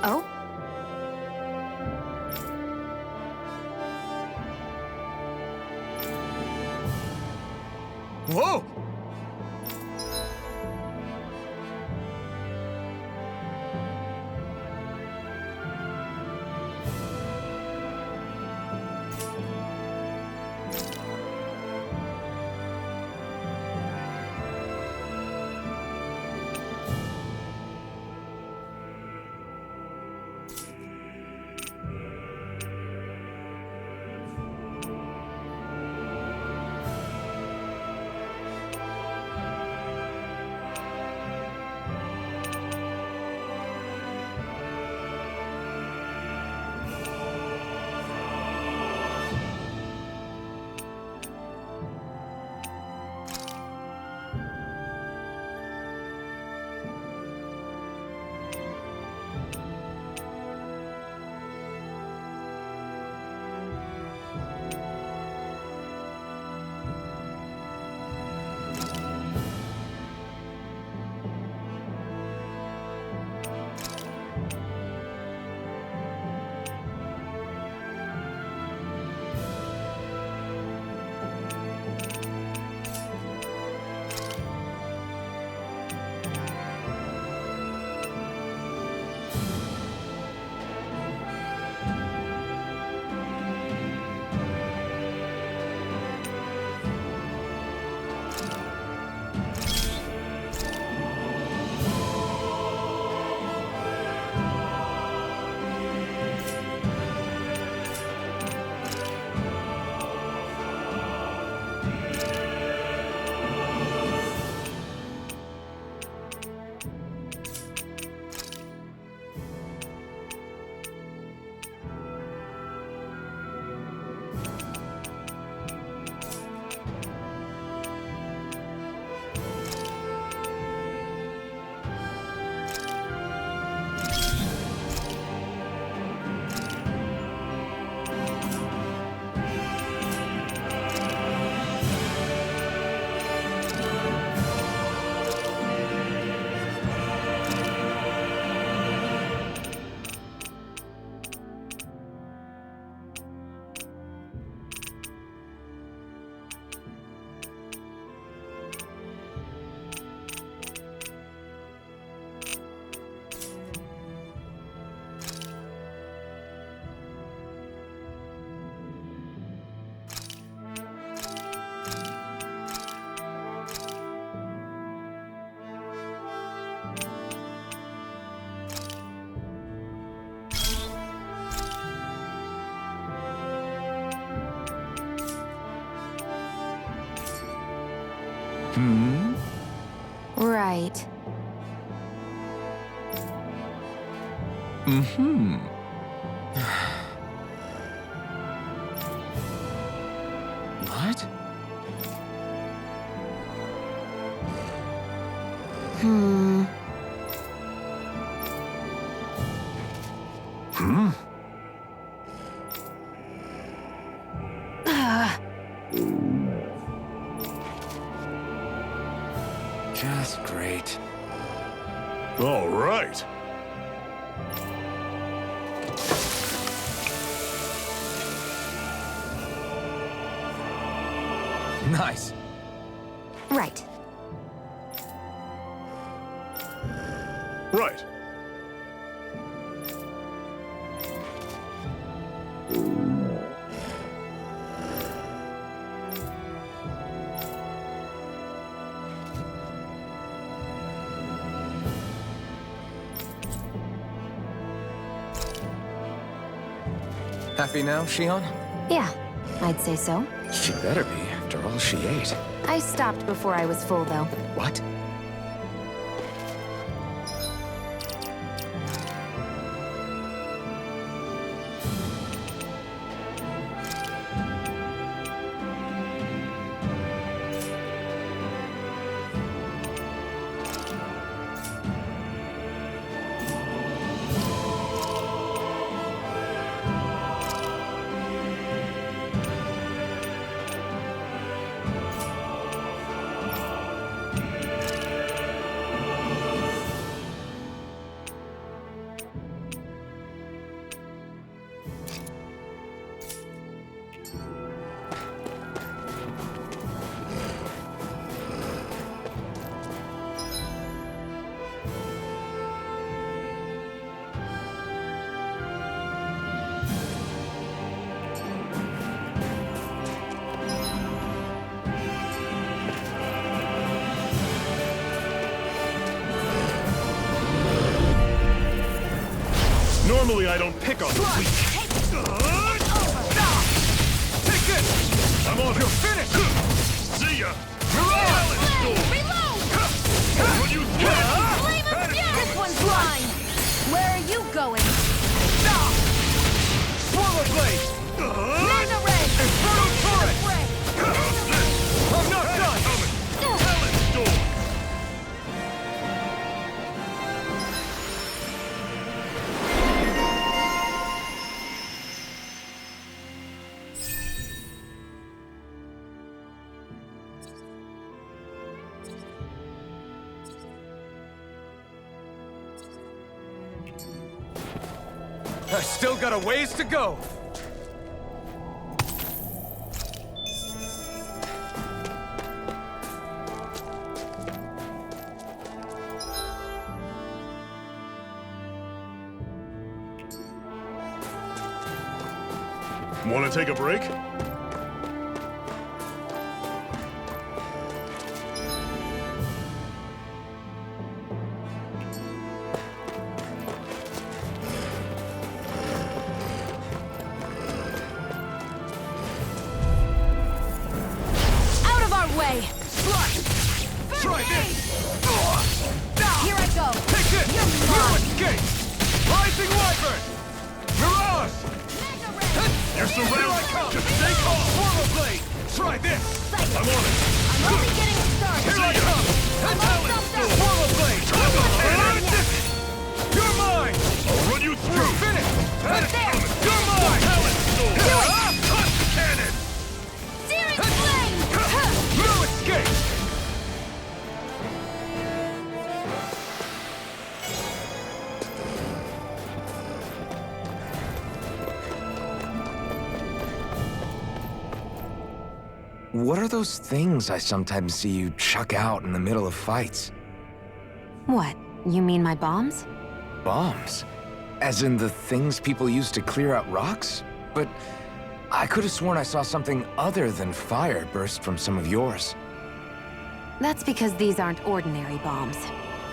Oh? Whoa! Right. What? Just great. All right. Nice. Right. Right. Happy now, Shion? Yeah, I'd say so. She better be, after all she ate. I stopped before I was full, though. What? Normally I don't pick on the weak. Take this! I'm on it. You're finished! See ya! Reload! When you Flame of Fury! This one's mine! Where are you going? Swallow blade! Mega Ray! Infernal turret! Ray! I'm not done! Talent storm! I still got a ways to go! Want to take a break? Out of our way! Try this! Here I go! Take this! You're You mine! escape! Rising Wyvern! Mirage! Mega Ray! You're Here I surrounded! come! Just stay calm! Swallow blade! Try this! Psycho! I'm on it! I'm only getting started! Here I come! I'm all stuffed up! Swallow blade! You're mine! I'll run you through! You're finished! Right there! You're mine! Talent storm! Do it! Touch cannon! Searing flame! No escape! What are those things I sometimes see you chuck out in the middle of fights? What? You mean my bombs? Bombs? As in the things people use to clear out rocks? But I could have sworn I saw something other than fire burst from some of yours. That's because these aren't ordinary bombs.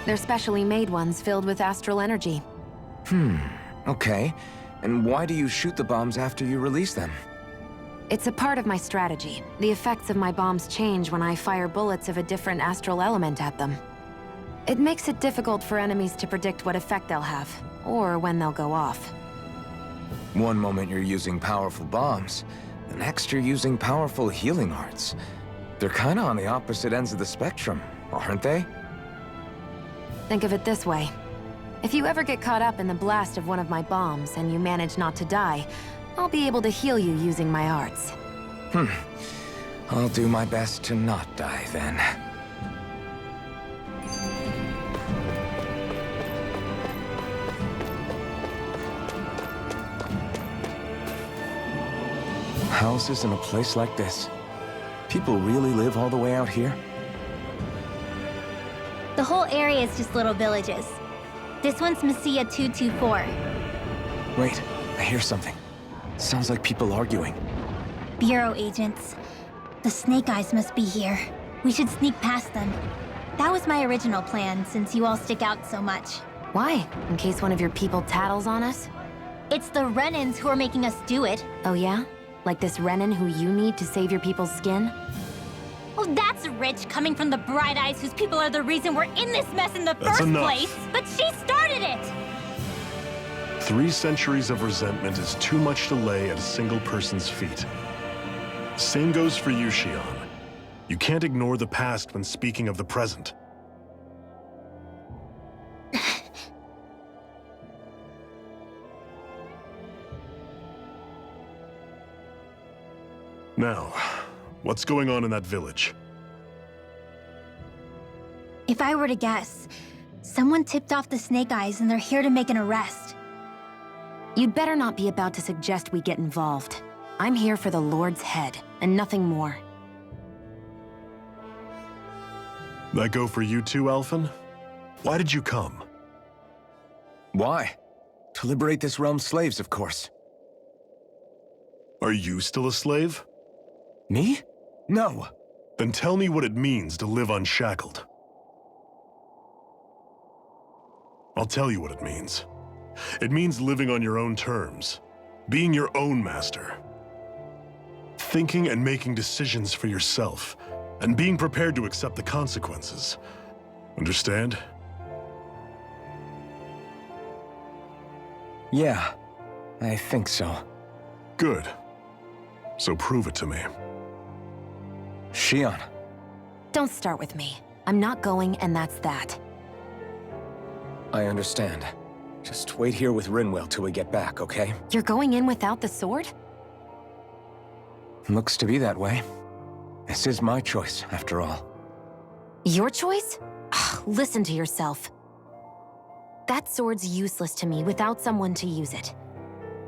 They're specially made ones filled with astral energy. Okay. And why do you shoot the bombs after you release them? It's a part of my strategy. The effects of my bombs change when I fire bullets of a different astral element at them. It makes it difficult for enemies to predict what effect they'll have, or when they'll go off. One moment you're using powerful bombs, the next you're using powerful healing arts. They're kinda on the opposite ends of the spectrum, aren't they? Think of it this way. If you ever get caught up in the blast of one of my bombs and you manage not to die, I'll be able to heal you using my arts. I'll do my best to not die then. Houses in a place like this? People really live all the way out here? The whole area is just little villages. This one's Messiah 224. Wait, I hear something. Sounds like people arguing. Bureau agents. The Snake Eyes must be here. We should sneak past them. That was my original plan, since you all stick out so much. Why? In case one of your people tattles on us? It's the Renans who are making us do it. Oh yeah? Like this Renan who you need to save your people's skin? Well, that's rich coming from the Bright Eyes whose people are the reason we're in this mess in the That's first enough. place. But she started it! 3 centuries of resentment is too much to lay at a single person's feet. Same goes for you, Xion. You can't ignore the past when speaking of the present. Now, what's going on in that village? If I were to guess, someone tipped off the Snake Eyes and they're here to make an arrest. You'd better not be about to suggest we get involved. I'm here for the Lord's head, and nothing more. That go for you too, Alphen? Why did you come? Why? To liberate this realm's slaves, of course. Are you still a slave? Me? No. Then tell me what it means to live unshackled. I'll tell you what it means. It means living on your own terms, being your own master, thinking and making decisions for yourself, and being prepared to accept the consequences. Understand? Yeah, I think so. Good. So prove it to me. Xion. Don't start with me. I'm not going, and that's that. I understand. Just wait here with Rinwell till we get back, okay? You're going in without the sword? Looks to be that way. This is my choice, after all. Your choice? Listen to yourself. That sword's useless to me without someone to use it.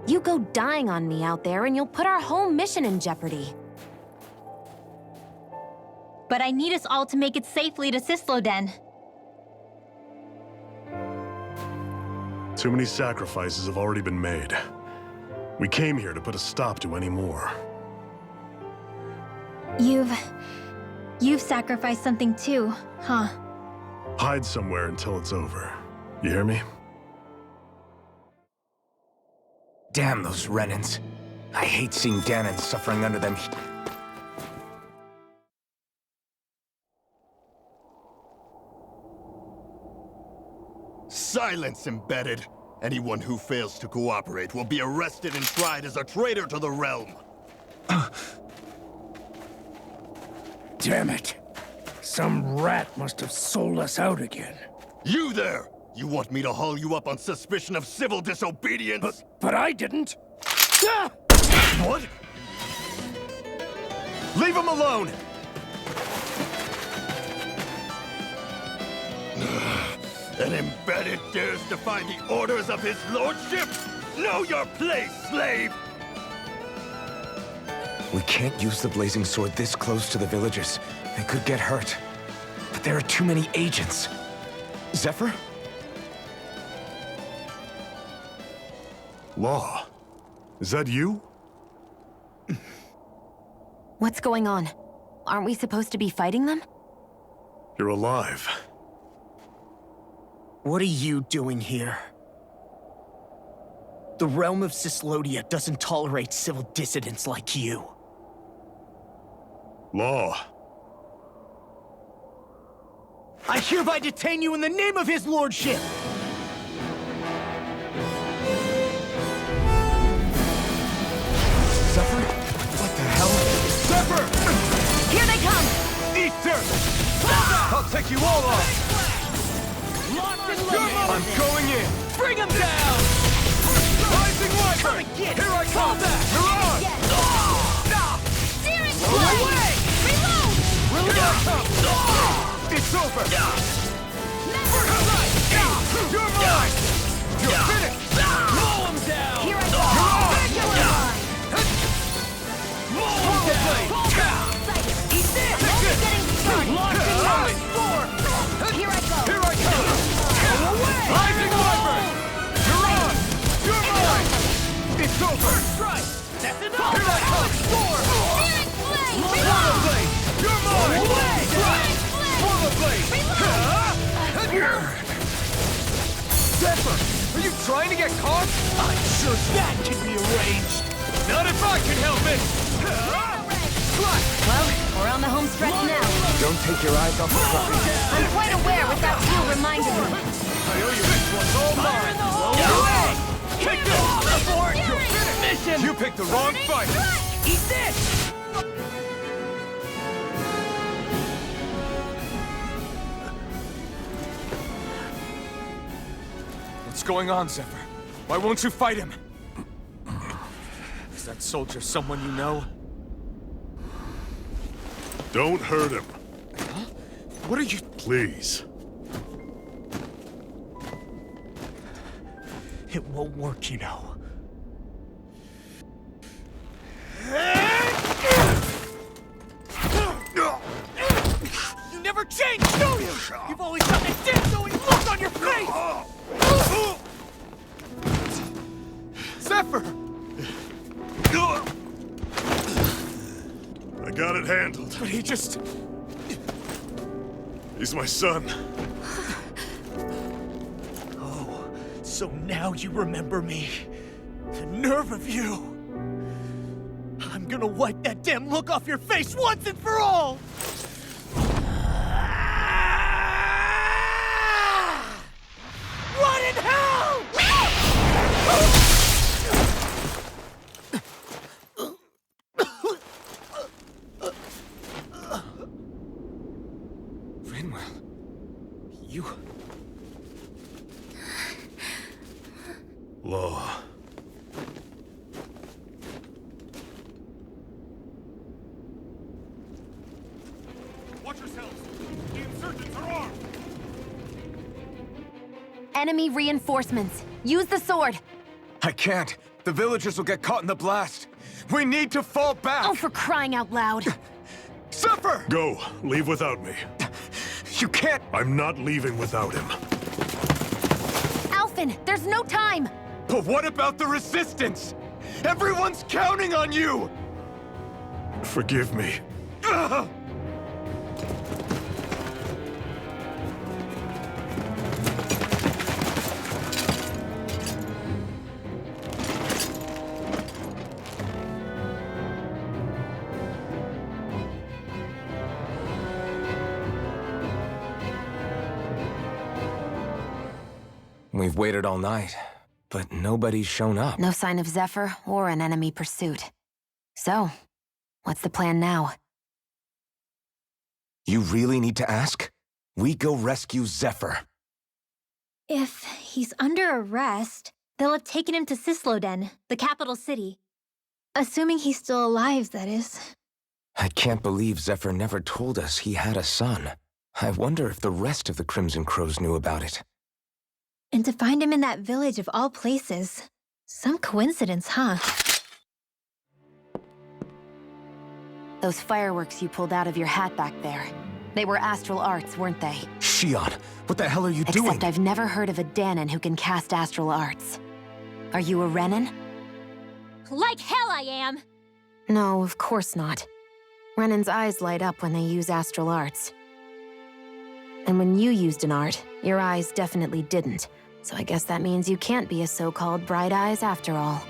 You go dying on me out there and you'll put our whole mission in jeopardy. But I need us all to make it safely to Sisloden. Too many sacrifices have already been made. We came here to put a stop to any more. You've sacrificed something too, huh? Hide somewhere until it's over. You hear me? Damn those Renans. I hate seeing Danon suffering under them. Silence, Embedded! Anyone who fails to cooperate will be arrested and tried as a traitor to the realm! Damn it. Some rat must have sold us out again. You there! You want me to haul you up on suspicion of civil disobedience? But I didn't. Ah! What? Leave him alone! An Embedded dares defy the orders of his lordship? Know your place, slave! We can't use the blazing sword this close to the villagers. They could get hurt. But there are too many agents. Zephyr? Law. Is that you? What's going on? Aren't we supposed to be fighting them? You're alive. What are you doing here? The realm of Sislodia doesn't tolerate civil dissidents like you. Law. I hereby detain you in the name of his lordship! Zephyr? What the hell? Zephyr! Here they come! Easter! I'll take you all on! Locked and loaded. I'm going in! Bring him down! Rising Wyvern! Come and get it. Here I come! Back. You're on! Searing Roll blade! away! Reload! Here I come! It's over! You're mine! You're finished! Mow him down! Here I go! Swallow blade! Eat this! Take this! Getting started! Locked and loaded! Here I go! Here I come! Go away! Rising Wyvern! You're on! You're mine! It's over! Strike! That's enough! Here I come! Searing blade! Swallow blade! You're mine! away! Swallow blade! Zephyr! Are you trying to get caught? I'm sure that can be arranged! Not if I can help it! Well, we're on the home stretch now. Don't take your eyes off the prize. I'm quite aware without you reminding me. I owe you this one's all mine! Take this! Abort! You're finished! Mission! You picked the wrong fight! Eat this! What's going on, Zephyr? Why won't you fight him? Is that soldier someone you know? Don't hurt him. What are you... Please. It won't work, you know. You never change, do you? You've always got that dead-knowing look on your face! Zephyr! I got it handled. But he just... He's my son. Oh, so now you remember me. The nerve of you! I'm gonna wipe that damn look off your face once and for all! Run in hell! Rinwell, you... Law. Watch yourselves! The insurgents are armed! Enemy reinforcements. Use the sword. I can't. The villagers will get caught in the blast. We need to fall back! Oh, for crying out loud. Zephyr! Go. Leave without me. You can't... I'm not leaving without him. Alphen, there's no time. But what about the resistance? Everyone's counting on you! Forgive me. Ugh! We've waited all night, but nobody's shown up. No sign of Zephyr or an enemy pursuit. So, what's the plan now? You really need to ask? We go rescue Zephyr. If he's under arrest, they'll have taken him to Cisloden, the capital city. Assuming he's still alive, that is. I can't believe Zephyr never told us he had a son. I wonder if the rest of the Crimson Crows knew about it. And to find him in that village of all places. Some coincidence, huh? Those fireworks you pulled out of your hat back there. They were astral arts, weren't they? Shion, what the hell are you doing? Except I've never heard of a Danon who can cast astral arts. Are you a Renan? Like hell I am! No, of course not. Renan's eyes light up when they use astral arts. And when you used an art, your eyes definitely didn't. So I guess that means you can't be a so-called Bright Eyes after all.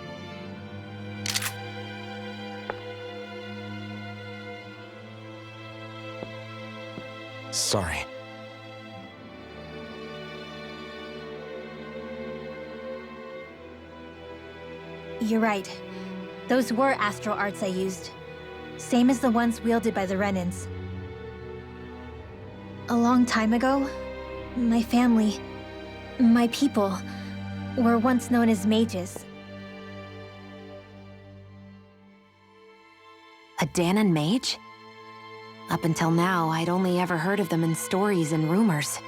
Sorry. You're right. Those were astral arts I used. Same as the ones wielded by the Renans. A long time ago, my family, my people, were once known as mages. A Danan mage? Up until now, I'd only ever heard of them in stories and rumors.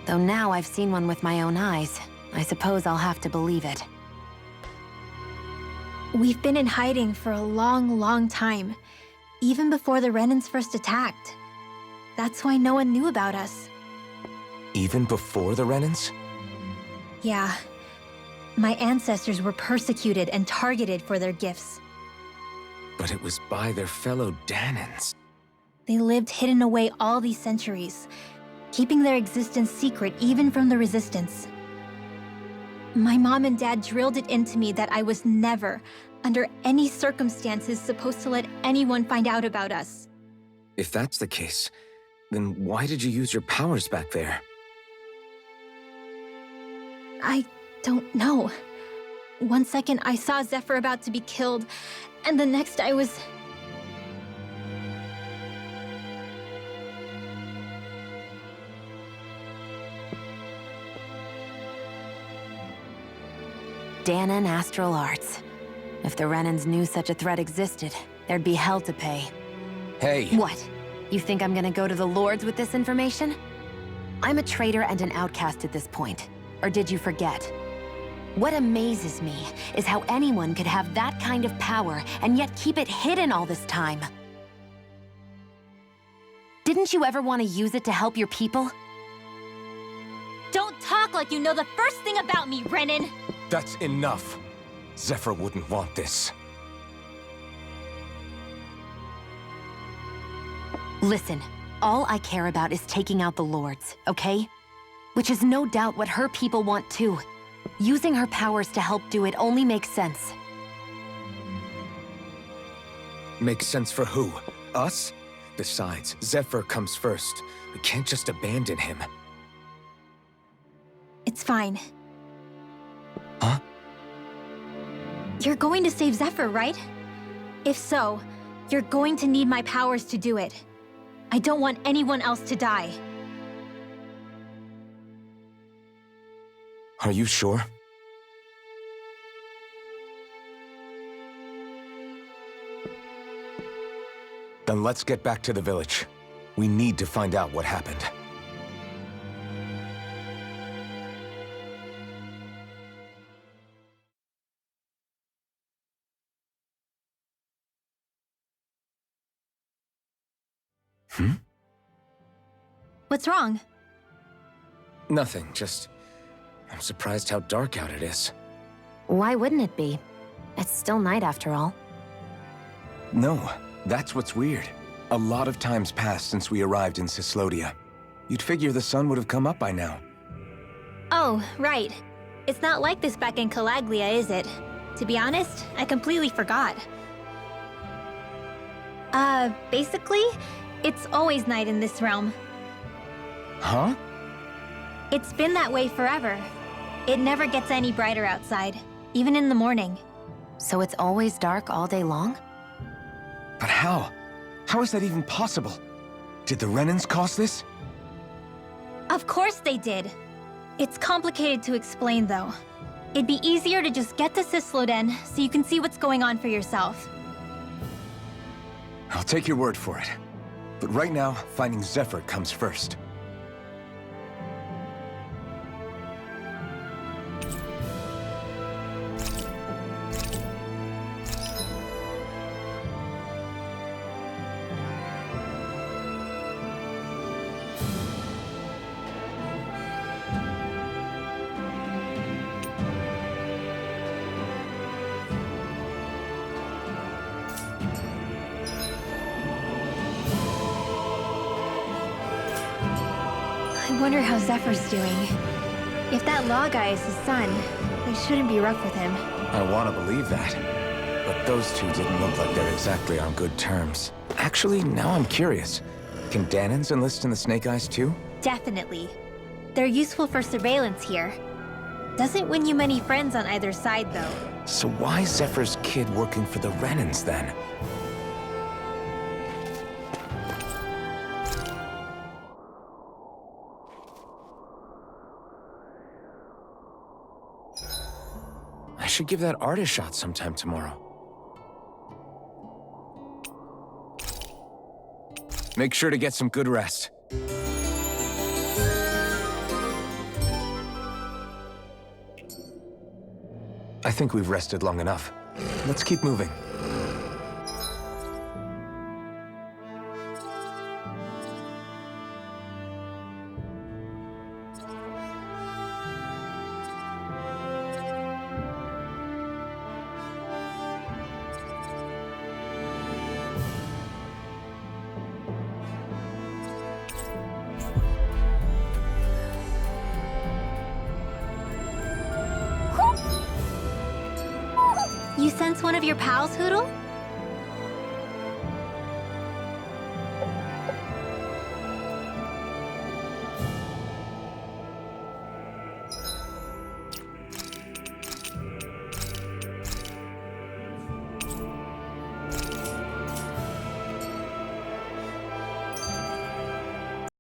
Though now I've seen one with my own eyes, I suppose I'll have to believe it. We've been in hiding for a long, long time, even before the Renans first attacked. That's why no one knew about us. Even before the Renans? Yeah. My ancestors were persecuted and targeted for their gifts. But it was by their fellow Danans. They lived hidden away all these centuries, keeping their existence secret even from the Resistance. My mom and dad drilled it into me that I was never, under any circumstances, supposed to let anyone find out about us. If that's the case, then why did you use your powers back there? I don't know. One second I saw Zephyr about to be killed, and the next I was... Danan astral arts. If the Renans knew such a threat existed, there'd be hell to pay. Hey! What? You think I'm gonna go to the Lords with this information? I'm a traitor and an outcast at this point. Or did you forget? What amazes me is how anyone could have that kind of power and yet keep it hidden all this time. Didn't you ever want to use it to help your people? Don't talk like you know the first thing about me, Renan! That's enough. Zephyr wouldn't want this. Listen, all I care about is taking out the Lords, okay? Which is no doubt what her people want too. Using her powers to help do it only makes sense. Makes sense for who? Us? Besides, Zephyr comes first. We can't just abandon him. It's fine. Huh? You're going to save Zephyr, right? If so, you're going to need my powers to do it. I don't want anyone else to die. Are you sure? Then let's get back to the village. We need to find out what happened. What's wrong? Nothing, just... I'm surprised how dark out it is. Why wouldn't it be? It's still night after all. No, that's what's weird. A lot of time's passed since we arrived in Cyslodia. You'd figure the sun would have come up by now. Oh, right. It's not like this back in Calaglia, is it? To be honest, I completely forgot. Basically, it's always night in this realm. Huh? It's been that way forever. It never gets any brighter outside, even in the morning. So it's always dark all day long? But how? How is that even possible? Did the Renans cause this? Of course they did. It's complicated to explain, though. It'd be easier to just get to Cysloden so you can see what's going on for yourself. I'll take your word for it. But right now, finding Zephyr comes first. I wonder how Zephyr's doing. If that law guy is his son, they shouldn't be rough with him. I want to believe that. But those two didn't look like they're exactly on good terms. Actually, now I'm curious. Can Danans enlist in the Snake Eyes too? Definitely. They're useful for surveillance here. Doesn't win you many friends on either side, though. So why Zephyr's kid working for the Renans, then? I should give that art a shot sometime tomorrow. Make sure to get some good rest. I think we've rested long enough. Let's keep moving. You sense one of your pals, Hoodle?